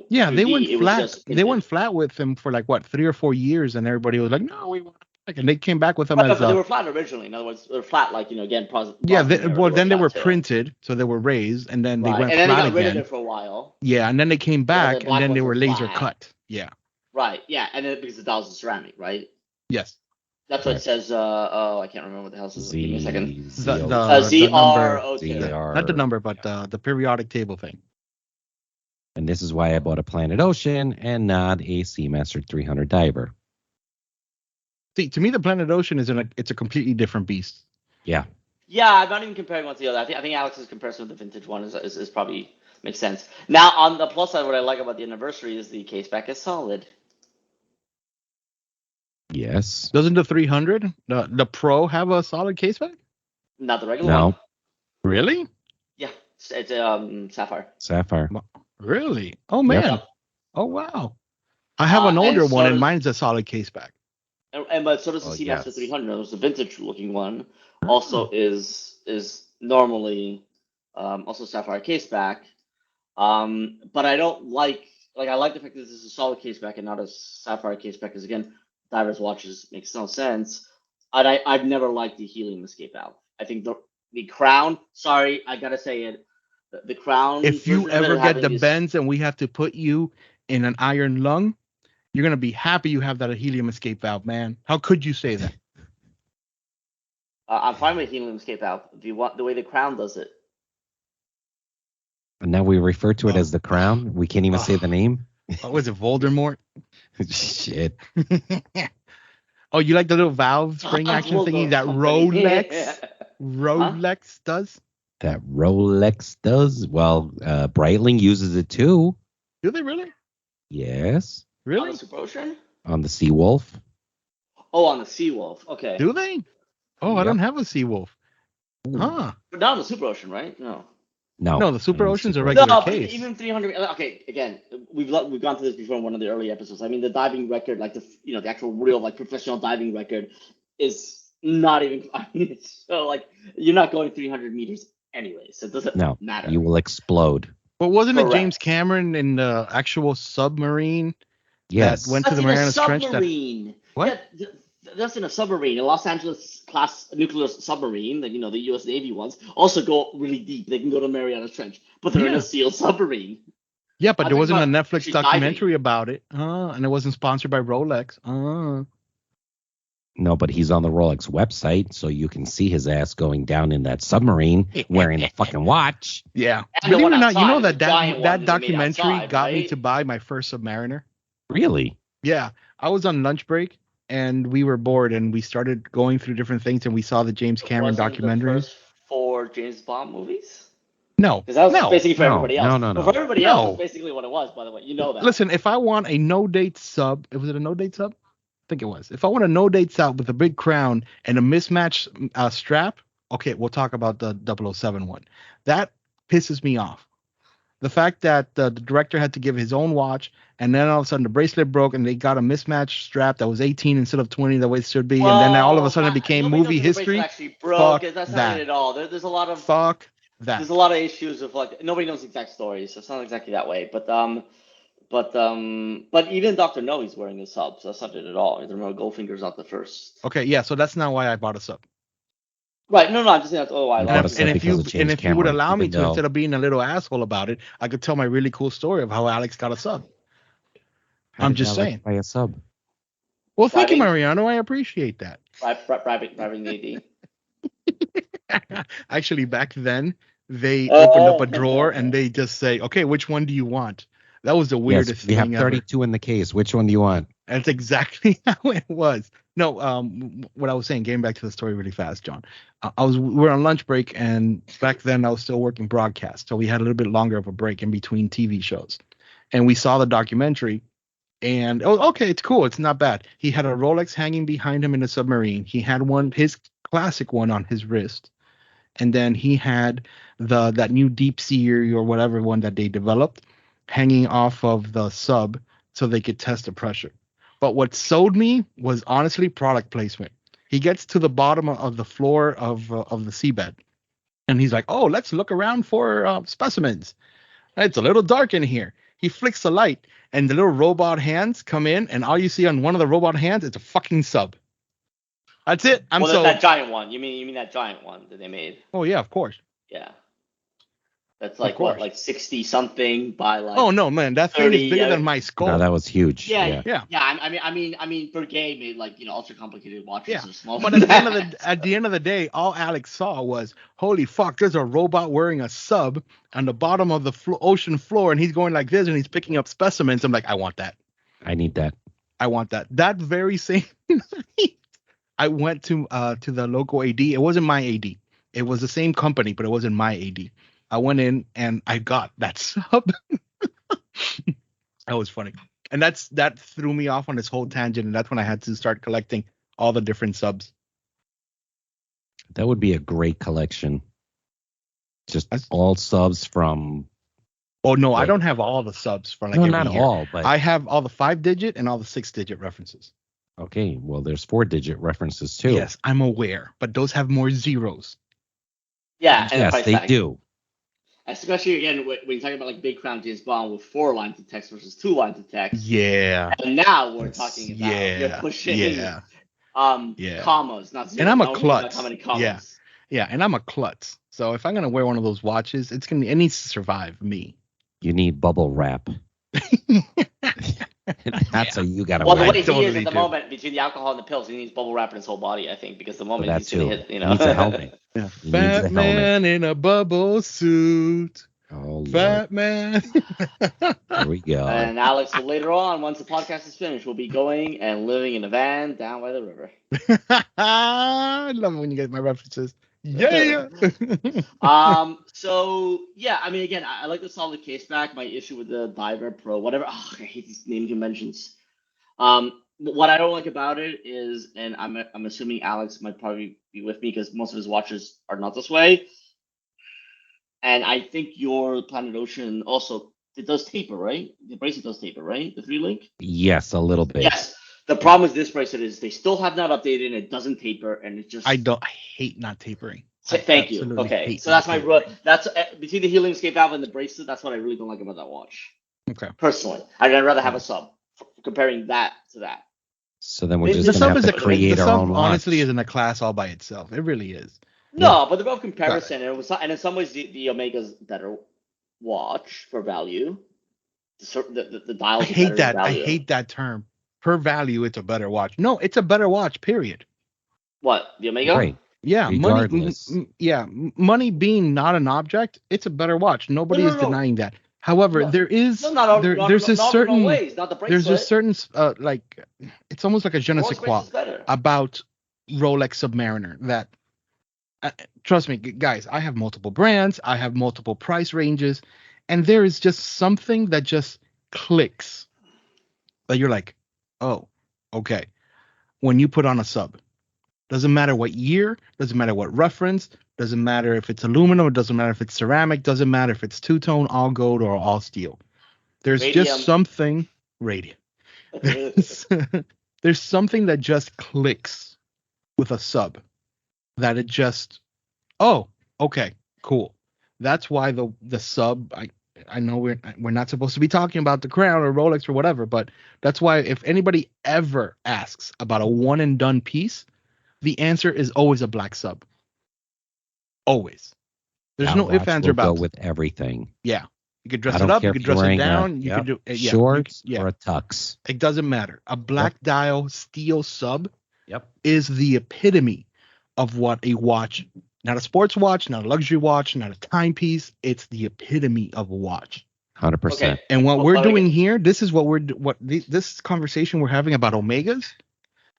Yeah, 3D, they went flat. They went flat with them for like 3 or 4 years, and everybody was like, "No, we want." And they came back with them but they were flat originally. In other words, they were flat like again. Then they were printed, so they were raised, and then they went flat again. And then they got rid of it for a while. Yeah, and then they came back, and then they were laser cut. Yeah. Right. Yeah, and then because the dials are ceramic, right? Yes. That's what it says. I can't remember what the hell it says. Give me a second. ZR02. Not the number, but the periodic table thing. And this is why I bought a Planet Ocean and not a Seamaster 300 diver. See, to me, the Planet Ocean it's a completely different beast. Yeah. Yeah, I'm not even comparing one to the other. I think Alex's comparison with the vintage one is probably makes sense. Now, on the plus side, what I like about the anniversary is the case back is solid. Yes. Doesn't the 300, the Pro, have a solid case back? Not the regular one. Really? Yeah, it's sapphire. Sapphire. Really? Oh man. Yep. Oh wow. I have an older one, and mine's a solid case back. But so does the Seamaster 300. There's the vintage looking one. Also is normally also sapphire case back. But I don't like I like the fact that this is a solid case back and not a sapphire case back, because again, divers watches makes no sense. I've never liked the helium escape valve. I think the crown. Sorry, I gotta say it. The crown. If you ever get the bends and we have to put you in an iron lung, you're gonna be happy you have that helium escape valve, man. How could you say that? I'm fine with helium escape valve. Do you want the way the crown does it? And now we refer to it as the crown. We can't even say the name. What was it, Voldemort? Shit. Oh, you like the little valve spring action thingy that Rolex does? That Rolex does? Well, Breitling uses it too. Do they really? Yes. Really? On the Super Ocean? On the Seawolf. Oh, on the Seawolf. Okay. Do they? Oh, yep. I don't have a Seawolf. Huh. But not on the Super Ocean, right? No. No, the Super Ocean's a regular case. Even 300. Okay, again, we've gone through this before in one of the early episodes. I mean, the diving record, like the actual real professional diving record, is not even. I mean, it's so you're not going 300 meters anyway, so it doesn't matter. You will explode. But wasn't it James Cameron in the actual submarine? Yes. That went to the Marianas Trench. What? Yeah, that's in a submarine, a Los Angeles class nuclear submarine. That the U.S. Navy ones also go really deep. They can go to Marianas Trench, but they're in a sealed submarine. Yeah, but there wasn't a Netflix documentary about it, and it wasn't sponsored by Rolex. No, but he's on the Rolex website, so you can see his ass going down in that submarine wearing the fucking watch. Yeah. Believe it or not, you know that documentary got me to buy my first Submariner. Really? Yeah. I was on lunch break, and we were bored, and we started going through different things, and we saw the James Cameron documentary. The first 4 James Bond movies? No. Because that was basically for everybody else. No. But for everybody else, that's basically what it was, by the way. You know that. Listen, if I want a no-date sub, was it a no-date sub? I think it was. If I want a no-date sub with a big crown and a mismatched strap, okay, we'll talk about the 007 one. That pisses me off. The fact that the director had to give his own watch, and then all of a sudden the bracelet broke, and they got a mismatched strap that was 18 instead of 20 the way it should be, and then all of a sudden it became movie history. Actually broke. That's not it at all. There's a lot of There's a lot of issues of nobody knows the exact stories, so it's not exactly that way. But even Dr. No, he's wearing a sub, so that's not it at all. Remember, Goldfinger's not the first. Okay, yeah, so that's not why I bought a sub. Right, no, I'm just saying that's I love it. And if you would allow me to, instead of being a little asshole about it, I could tell my really cool story of how Alex got a sub. I'm just saying. Buy a sub. Well, thank you, Mariano. I appreciate that. Bribing the AD. Actually, back then, they opened up a drawer and they just say, okay, which one do you want? That was the weirdest thing ever. We have 32 in the case. Which one do you want? That's exactly how it was. No, what I was saying, getting back to the story really fast, John. We were on lunch break, and back then I was still working broadcast, so we had a little bit longer of a break in between TV shows. And we saw the documentary, and okay, it's cool, it's not bad. He had a Rolex hanging behind him in a submarine. He had his classic one on his wrist, and then he had that new deep sea or whatever one that they developed hanging off of the sub so they could test the pressure. But what sold me was honestly product placement. He gets to the bottom of the floor of the seabed, and he's like, "Oh, let's look around for specimens. It's a little dark in here." He flicks the light, and the little robot hands come in, and all you see on one of the robot hands is a fucking sub. That's it. That giant one. You mean that giant one that they made? Oh yeah, of course. Yeah. That's like what, like 60 something by like. Oh no, man, that 30, thing is bigger than my skull. No, that was huge. Yeah. I mean, per game, made like ultra complicated watches or small. But at the end of the day, all Alex saw was, holy fuck, there's a robot wearing a sub on the bottom of the ocean floor, and he's going like this, and he's picking up specimens. I'm like, I want that. I need that. I want that. That very same night, I went to the local AD. It wasn't my AD. It was the same company, but it wasn't my AD. I went in and I got that sub. That was funny. And that threw me off on this whole tangent. And that's when I had to start collecting all the different subs. That would be a great collection. Just all subs from. Oh, no, I don't have all the subs from like every not year. All, but. I have all the 5-digit and all the 6-digit references. Okay, well, there's 4-digit references too. Yes, I'm aware. But those have more zeros. Yeah. Yes, they do. Especially, again, when you're talking about like Big Crown James Bond with 4 lines of text versus 2 lines of text. Yeah. And now we're talking about you're pushing commas, not zeros. And I'm a klutz. Yeah, and I'm a klutz. So if I'm going to wear one of those watches, it needs to survive me. You need bubble wrap. That's how you got to wear. Well, the way he is at the moment, between the alcohol and the pills, he needs bubble wrap in his whole body, I think, because the moment he's going to hit, He needs a helmet. Yeah. Fat man in a bubble suit. Oh, Fat man. There we go. And Alex, later on, once the podcast is finished, we'll be going and living in a van down by the river. I love it when you get my references. Yeah. So yeah, I mean, again, I like the solid case back. My issue with the Diver Pro, whatever. Oh, I hate these name conventions. What I don't like about it is, and I'm assuming Alex might probably be with me because most of his watches are not this way. And I think your Planet Ocean also, it does taper, right? The bracelet does taper, right? The 3-link? Yes, a little bit. Yes. The problem with this bracelet is they still have not updated and it doesn't taper, and it just. I hate not tapering. Thank you. Okay, so that's that's between the helium escape valve and the bracelet. That's what I really don't like about that watch. Okay. Personally, I'd rather have a sub. Comparing that to that. So then we're just going to have to create our own watch. Honestly, is in a class all by itself. It really is. No, but they're both comparison, and in some ways the Omega's better watch for value. The dial. I hate that. I hate that term. Per value, it's a better watch. No, it's a better watch. Period. What, the Omega? Right. Yeah, money being not an object, it's a better watch. Nobody is denying that. However, there's a certain like, it's almost like a je ne sais quoi about Rolex Submariner that, trust me, guys, I have multiple brands, I have multiple price ranges, and there is just something that just clicks. That you're like, oh, okay. When you put on a sub, doesn't matter what year, doesn't matter what reference, doesn't matter if it's aluminum, it doesn't matter if it's ceramic, doesn't matter if it's two-tone, all gold, or all steel. There's just something radium. There's something that just clicks with a sub. That it just, oh, okay, cool. That's why the sub. I know we're not supposed to be talking about the Crown or Rolex or whatever, but that's why if anybody ever asks about a one and done piece, the answer is always a black sub. Always. There's no ifs, ands, or buts. Go with everything. Yeah. You could dress it up. You could dress it down. You could do shorts or a tux. It doesn't matter. A black dial steel sub is the epitome of what a watch Not a sports watch, not a luxury watch, not a timepiece. It's the epitome of a watch. 100%. Okay. And what we're doing here, this is this conversation we're having about Omegas.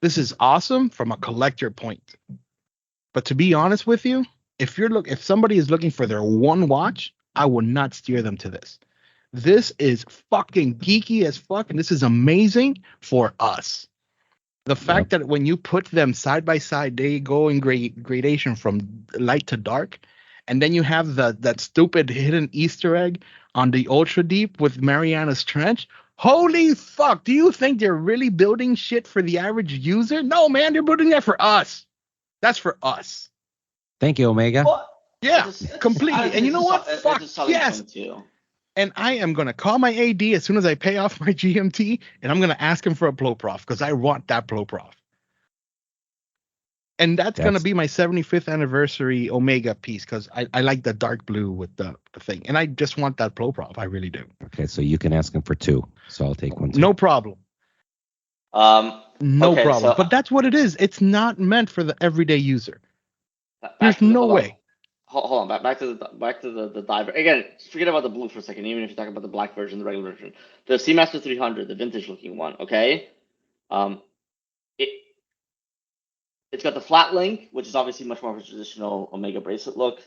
This is awesome from a collector point. But to be honest with you, if somebody is looking for their one watch, I would not steer them to this. This is fucking geeky as fuck, and this is amazing for us. The fact that when you put them side by side, they go in gradation from light to dark, and then you have that stupid hidden Easter egg on the Ultra Deep with Mariana's Trench. Holy fuck! Do you think they're really building shit for the average user? No, man, they're building that for us. That's for us. Thank you, Omega. Well, yeah, completely. And you know what? Fuck yes. And I am going to call my AD as soon as I pay off my GMT, and I'm going to ask him for a blow prof because I want that blow prof. And that's going to be my 75th anniversary Omega piece because I like the dark blue with the thing. And I just want that blow prof. I really do. Okay, so you can ask him for 2. So I'll take 1 too. No problem. No problem. But that's what it is. It's not meant for the everyday user. There's no way. Hold on, back to the diver. Again, forget about the blue for a second, even if you're talking about the black version, the regular version. The Seamaster 300, the vintage looking one, okay? It's got the flat link, which is obviously much more of a traditional Omega bracelet look.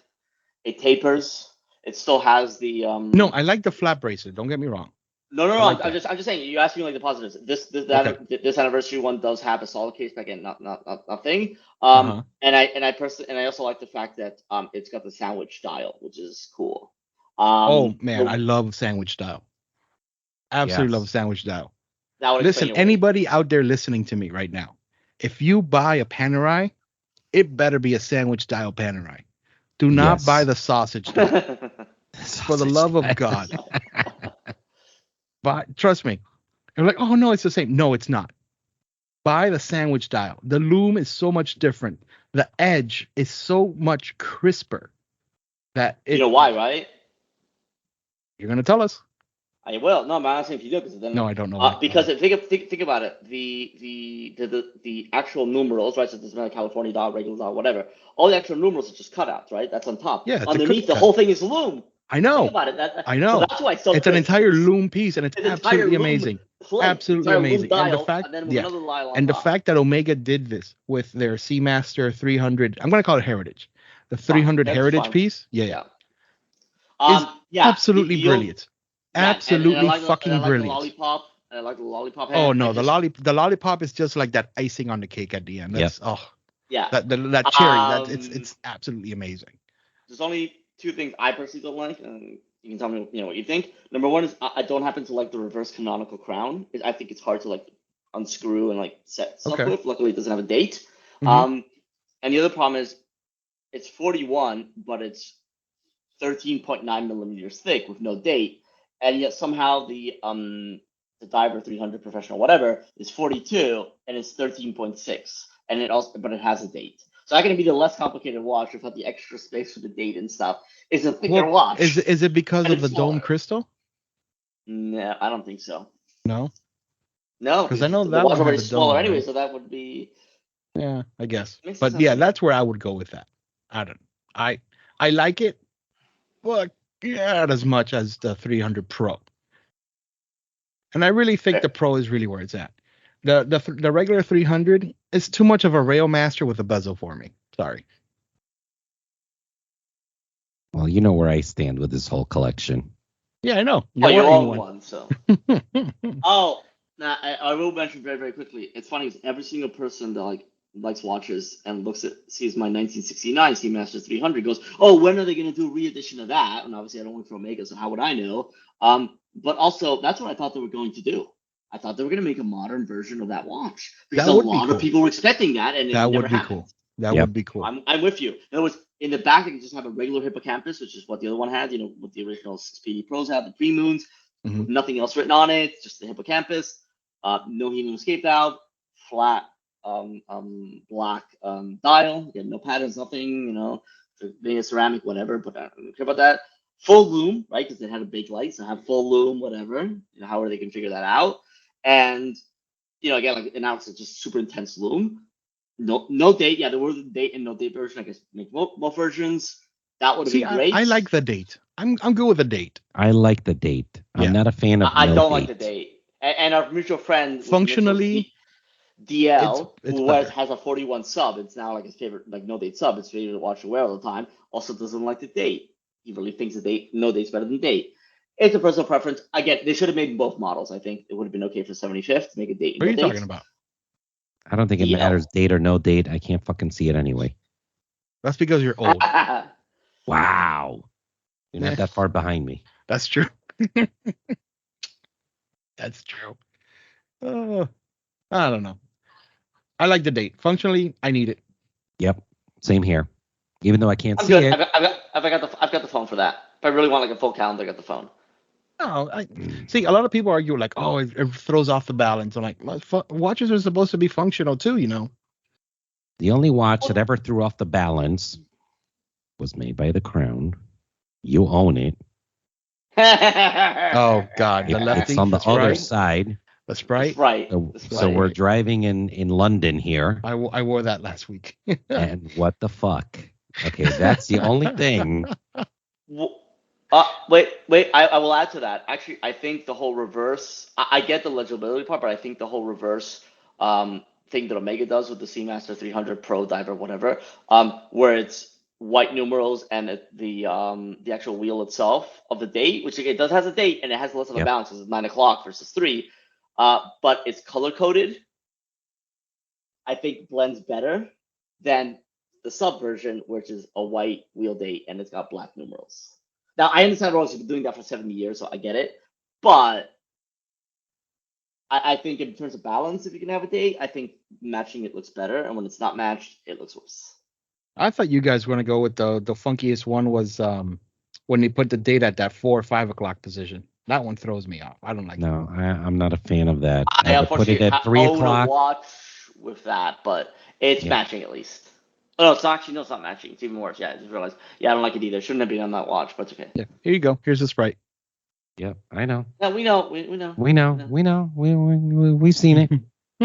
It tapers. It still has the No, I like the flat bracelet, don't get me wrong. No. I'm just saying. You asked me like the positives. This anniversary one does have a solid case back end, not nothing. And I also like the fact that it's got the sandwich dial, which is cool. Oh man, I love sandwich dial. Absolutely love sandwich dial. Listen, anybody out there listening to me right now, if you buy a Panerai, it better be a sandwich dial Panerai. Do not buy the sausage dial. For the love of God. But trust me, you're like, oh no, it's the same. No, it's not. Buy the sandwich dial. The loom is so much different. The edge is so much crisper. You know why, right? You're gonna tell us. I will. No, I'm not asking if you do, because then. No, I don't know. Because think about it. The actual numerals, right? So this is like California dial, regular dial, whatever. All the actual numerals are just cutouts, right? That's on top. Yeah. Underneath, the whole thing is loom. I know. Think about it. I know. So that's why it's an entire loom piece, and it's absolutely amazing. Absolutely amazing. Dial, and the fact, and the fact that Omega did this with their Seamaster 300, I'm going to call it Heritage, the 300 Heritage piece. Yeah. Is absolutely brilliant. Absolutely fucking brilliant. I like the lollipop. Oh no, the lollipop is just like that icing on the cake at the end. That's that cherry. It's absolutely amazing. There's only 2 things I personally don't like. You can tell me, what you think. Number 1 is I don't happen to like the reverse canonical crown. I think it's hard to like unscrew and like set stuff with. Luckily, it doesn't have a date. And the other problem is it's 41, but it's 13.9 millimeters thick with no date, and yet somehow the Diver 300 Professional whatever is 42 and it's 13.6, and but it has a date. So that can be the less complicated watch without the extra space for the date and stuff. It's a thicker watch. Is it because of the dome crystal? No, I don't think so. No, because I know that the watch already smaller anyway, so that would be. Yeah, I guess. But yeah, that's where I would go with that. I like it, but not as much as the 300 Pro. And I really think the Pro is really where it's at. The regular 300 is too much of a rail master with a bezel for me. Sorry. Well, you know where I stand with this whole collection. Yeah, I know. You own one, so. I will mention very, very quickly. It's funny because every single person that likes watches and sees my 1969 Seamaster 300 goes, oh, when are they going to do a re-edition of that? And obviously I don't work for Omega, so how would I know? But also, that's what I thought they were going to do. I thought they were going to make a modern version of that watch. Because a lot of people were expecting that, and it never happened. That would be cool. I'm with you. In other words, in the back, they can just have a regular hippocampus, which is what the other one had, what the original Speedy Pros had, the pre-moons, with nothing else written on it, just the hippocampus, no helium escape valve, flat black dial, again, no patterns, nothing, being a ceramic, whatever, but I don't care about that. Full loom, right? Because it had a big light, so have full loom, whatever. How are they going to figure that out? And, again, like now it's just super intense loom. no date. Yeah, there were the date and no date version. I guess make both versions. That would have been great. I like the date. I'm good with the date. I like the date. I'm not a fan of I no don't date. like the date. And our mutual friend functionally, DL, who has a 41 sub, it's now like his favorite, like no date sub. It's favorite to watch aware all the time. Also doesn't like the date. He really thinks no date's better than date. It's a personal preference. Again, they should have made both models. I think it would have been okay for 75th to make a date. What are you talking about? I don't think it matters date or no date. I can't fucking see it anyway. That's because you're old. Wow. You're not that far behind me. That's true. That's true. I don't know. I like the date. Functionally, I need it. Yep. Same here. Even though I can't see it. I've got the phone for that. If I really want like a full calendar, I got the phone. No, see, a lot of people argue like, oh, it throws off the balance. I'm like, watches are supposed to be functional too, you know. The only watch that ever threw off the balance was made by the Crown. You own it. Oh God, it's on the other side. The Sprite. Right. So we're driving in London here. I wore that last week. And what the fuck? Okay, that's the only thing. Wait. I will add to that. Actually, I think the whole reverse. I get the legibility part, but I think the whole reverse thing that Omega does with the Seamaster 300 Pro Diver, whatever, where it's white numerals and the actual wheel itself of the date, which it does has a date and it has less of a balance. It's 9 o'clock versus 3, but it's color coded. I think blends better than the sub version, which is a white wheel date and it's got black numerals. Now I understand Rolex has been doing that for 70 years, so I get it, but I think in terms of balance, if you can have a date, I think matching it looks better, and when it's not matched, it looks worse. I thought you guys were gonna go with the funkiest one was when they put the date at that 4 or 5 o'clock position. That one throws me off. I don't like. No, I'm not a fan of that. I put it at 3 o'clock. Watch with that, but it's matching at least. Oh, no, it's not matching. It's even worse. Yeah, I just realized. Yeah, I don't like it either. Shouldn't have been on that watch, but it's okay. Yeah, here you go. Here's the Sprite. Yep, I know. Yeah, we know. We've seen it.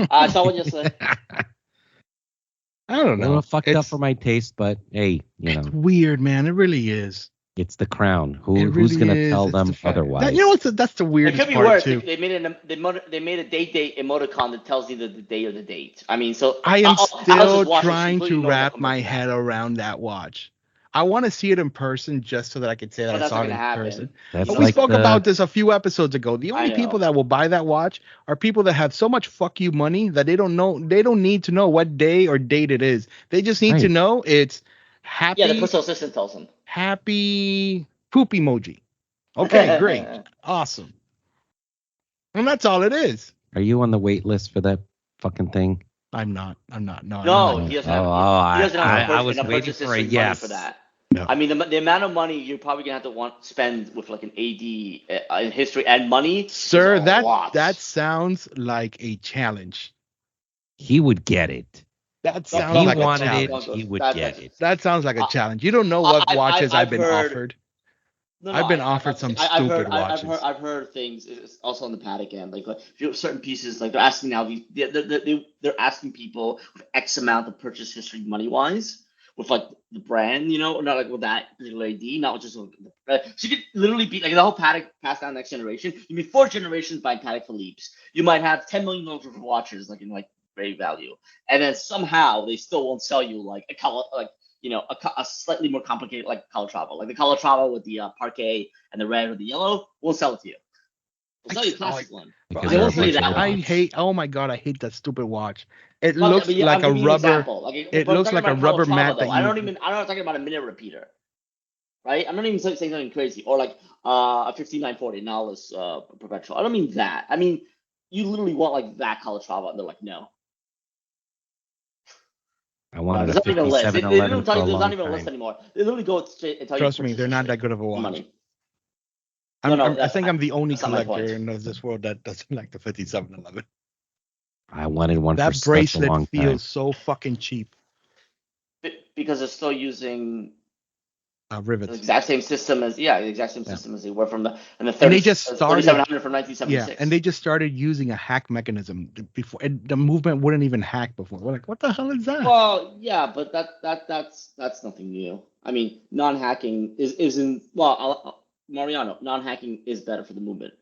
I saw what you said. I don't know. A little fucked up for my taste, but hey, it's weird, man. It really is. It's the Crown. Who's going to tell them otherwise? That's the weirdest part. It could be worse. Too. They made a date emoticon that tells you the day of the date. I mean, so I am still trying to wrap my head around that watch. I want to see it in person just so that I could say that I saw it in person. But we spoke about this a few episodes ago. The only people that will buy that watch are people that have so much fuck you money that they don't need to know what day or date it is. They just need to know it's happy. Yeah, the personal assistant tells them. Happy poop emoji. Okay, great. Awesome. And that's all it is. Are you on the wait list for that fucking thing? I'm not. No, he doesn't have. I was waiting for a yes. For that. No. I mean, the amount of money you're probably gonna have to spend with like an AD in history and money. Sir, that sounds like a challenge. He would get it. That sounds like a challenge. He would get it. That sounds like a challenge. You don't know what watches I've been offered. I've been offered some stupid watches. I've heard things. It's also on the paddock end. Like if you have certain pieces, like they're asking now, they're asking people with X amount of purchase history money wise, with like the brand, not like with that particular AD, not just. So you could literally be like the whole paddock passed down next generation. You mean 4 generations buying Patek Philippe's. You might have $10 million worth of watches, like in like great value, and then somehow they still won't sell you like a color, like. A slightly more complicated like Calatrava. Like the Calatrava with the parquet and the red or the yellow, we'll sell it to you. We'll sell you a classic one. They won't sell you that one. Oh my God, I hate that stupid watch. It looks like a rubber. It looks like a rubber mat. I'm not talking about a minute repeater. Right? I'm not even saying something crazy. Or like a 15940 Nautilus perpetual. I don't mean that. I mean, you literally want like that Calatrava, and they're like, no. I wanted a 5711 for a long There's not even a list anymore. They literally go straight and tell you. Trust me, they're not that good of a watch. I think I'm the only collector in this world that doesn't like the 5711. I wanted one that for such a long time. That bracelet feels so fucking cheap. Because they're still using rivets. The exact same system as they were from the 3700 from 1976. Yeah, and they just started using a hack mechanism before. The movement wouldn't even hack before. We're like, what the hell is that? Well, yeah, but that's nothing new. I mean, non-hacking isn't Mariano. Non-hacking is better for the movement,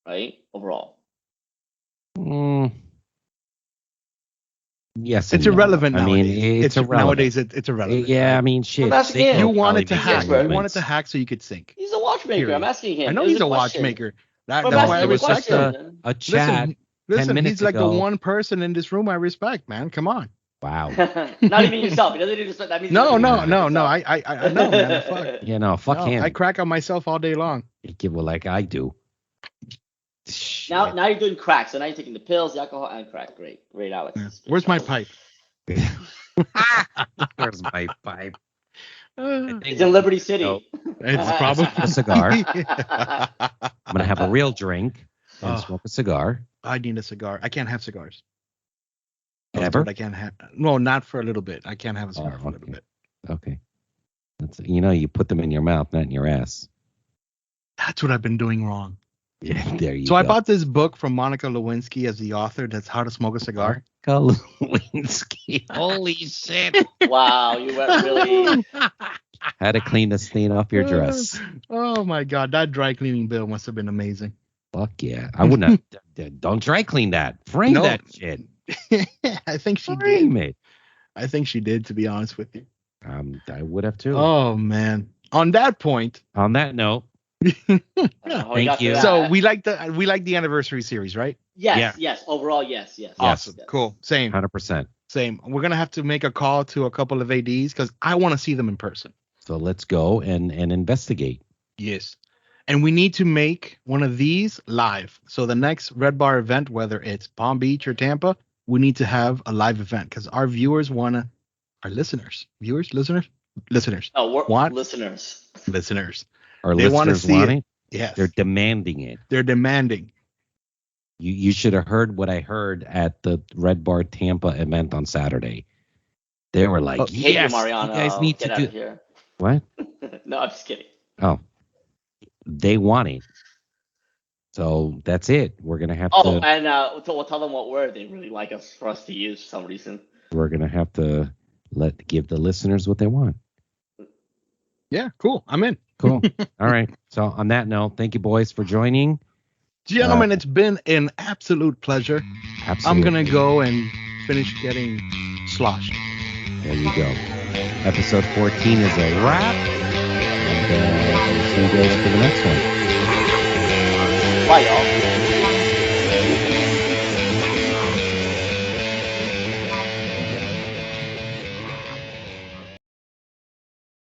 right? Overall. Yes, it's irrelevant no. nowadays. I mean, it's irrelevant. Nowadays, it's irrelevant. Yeah, I mean, shit. You wanted to hack. You wanted to hack so you could sync. He's a watchmaker. Period. I'm asking him. I know he's a watchmaker. That's why I respect him. A chat. Listen, he's like the one person in this room I respect, man. Come on. Wow. Not even yourself. He doesn't even respect. That means no. I know, man. Fuck. You know, fuck him. I crack on myself all day long. Well, like I do. Now you're doing crack. So now you're taking the pills, the alcohol, and crack. Great, Alex. Yeah. Where's my pipe? Where's my pipe? It's in Liberty City. It's probably a cigar. I'm gonna have a real drink and smoke a cigar. I need a cigar. I can't have cigars. Ever? I can't have. No, not for a little bit. I can't have a cigar for a little bit. Okay. You put them in your mouth, not in your ass. That's what I've been doing wrong. Yeah, there you go. So I bought this book from Monica Lewinsky as the author. That's How to Smoke a Cigar. Monica Lewinsky. Holy shit. Wow, you went really. Had to clean the stain off your dress. Oh my God, that dry cleaning bill must have been amazing. Fuck yeah. I wouldn't have. Don't dry clean that. Frame that shit. I think she Frame did. It. I think she did, to be honest with you. I would have too. Oh man. On that note. Thank you. So we like the anniversary series, right? Yes. Overall, yes. Awesome. Yes. Cool. Same. 100%. Same. We're gonna have to make a call to a couple of ADs because I want to see them in person. So let's go and investigate. Yes. And we need to make one of these live. So the next Red Bar event, whether it's Palm Beach or Tampa, we need to have a live event because our viewers our listeners. Oh, want listeners. Our listeners want it? Yes. They're demanding it. They're demanding. You should have heard what I heard at the Red Bar Tampa event on Saturday. They were like, yes, Mariano, you guys need to do here. What? No, I'm just kidding. Oh. They want it. So that's it. We're going to have to. Oh, and we'll tell them what word they really like for us to use for some reason. We're going to have to give the listeners what they want. Yeah, cool. I'm in. Cool. All right. So on that note, thank you, boys, for joining. Gentlemen, it's been an absolute pleasure. Absolutely. I'm going to go and finish getting sloshed. There you go. Episode 14 is a wrap. And we'll see you guys for the next one. Bye, y'all.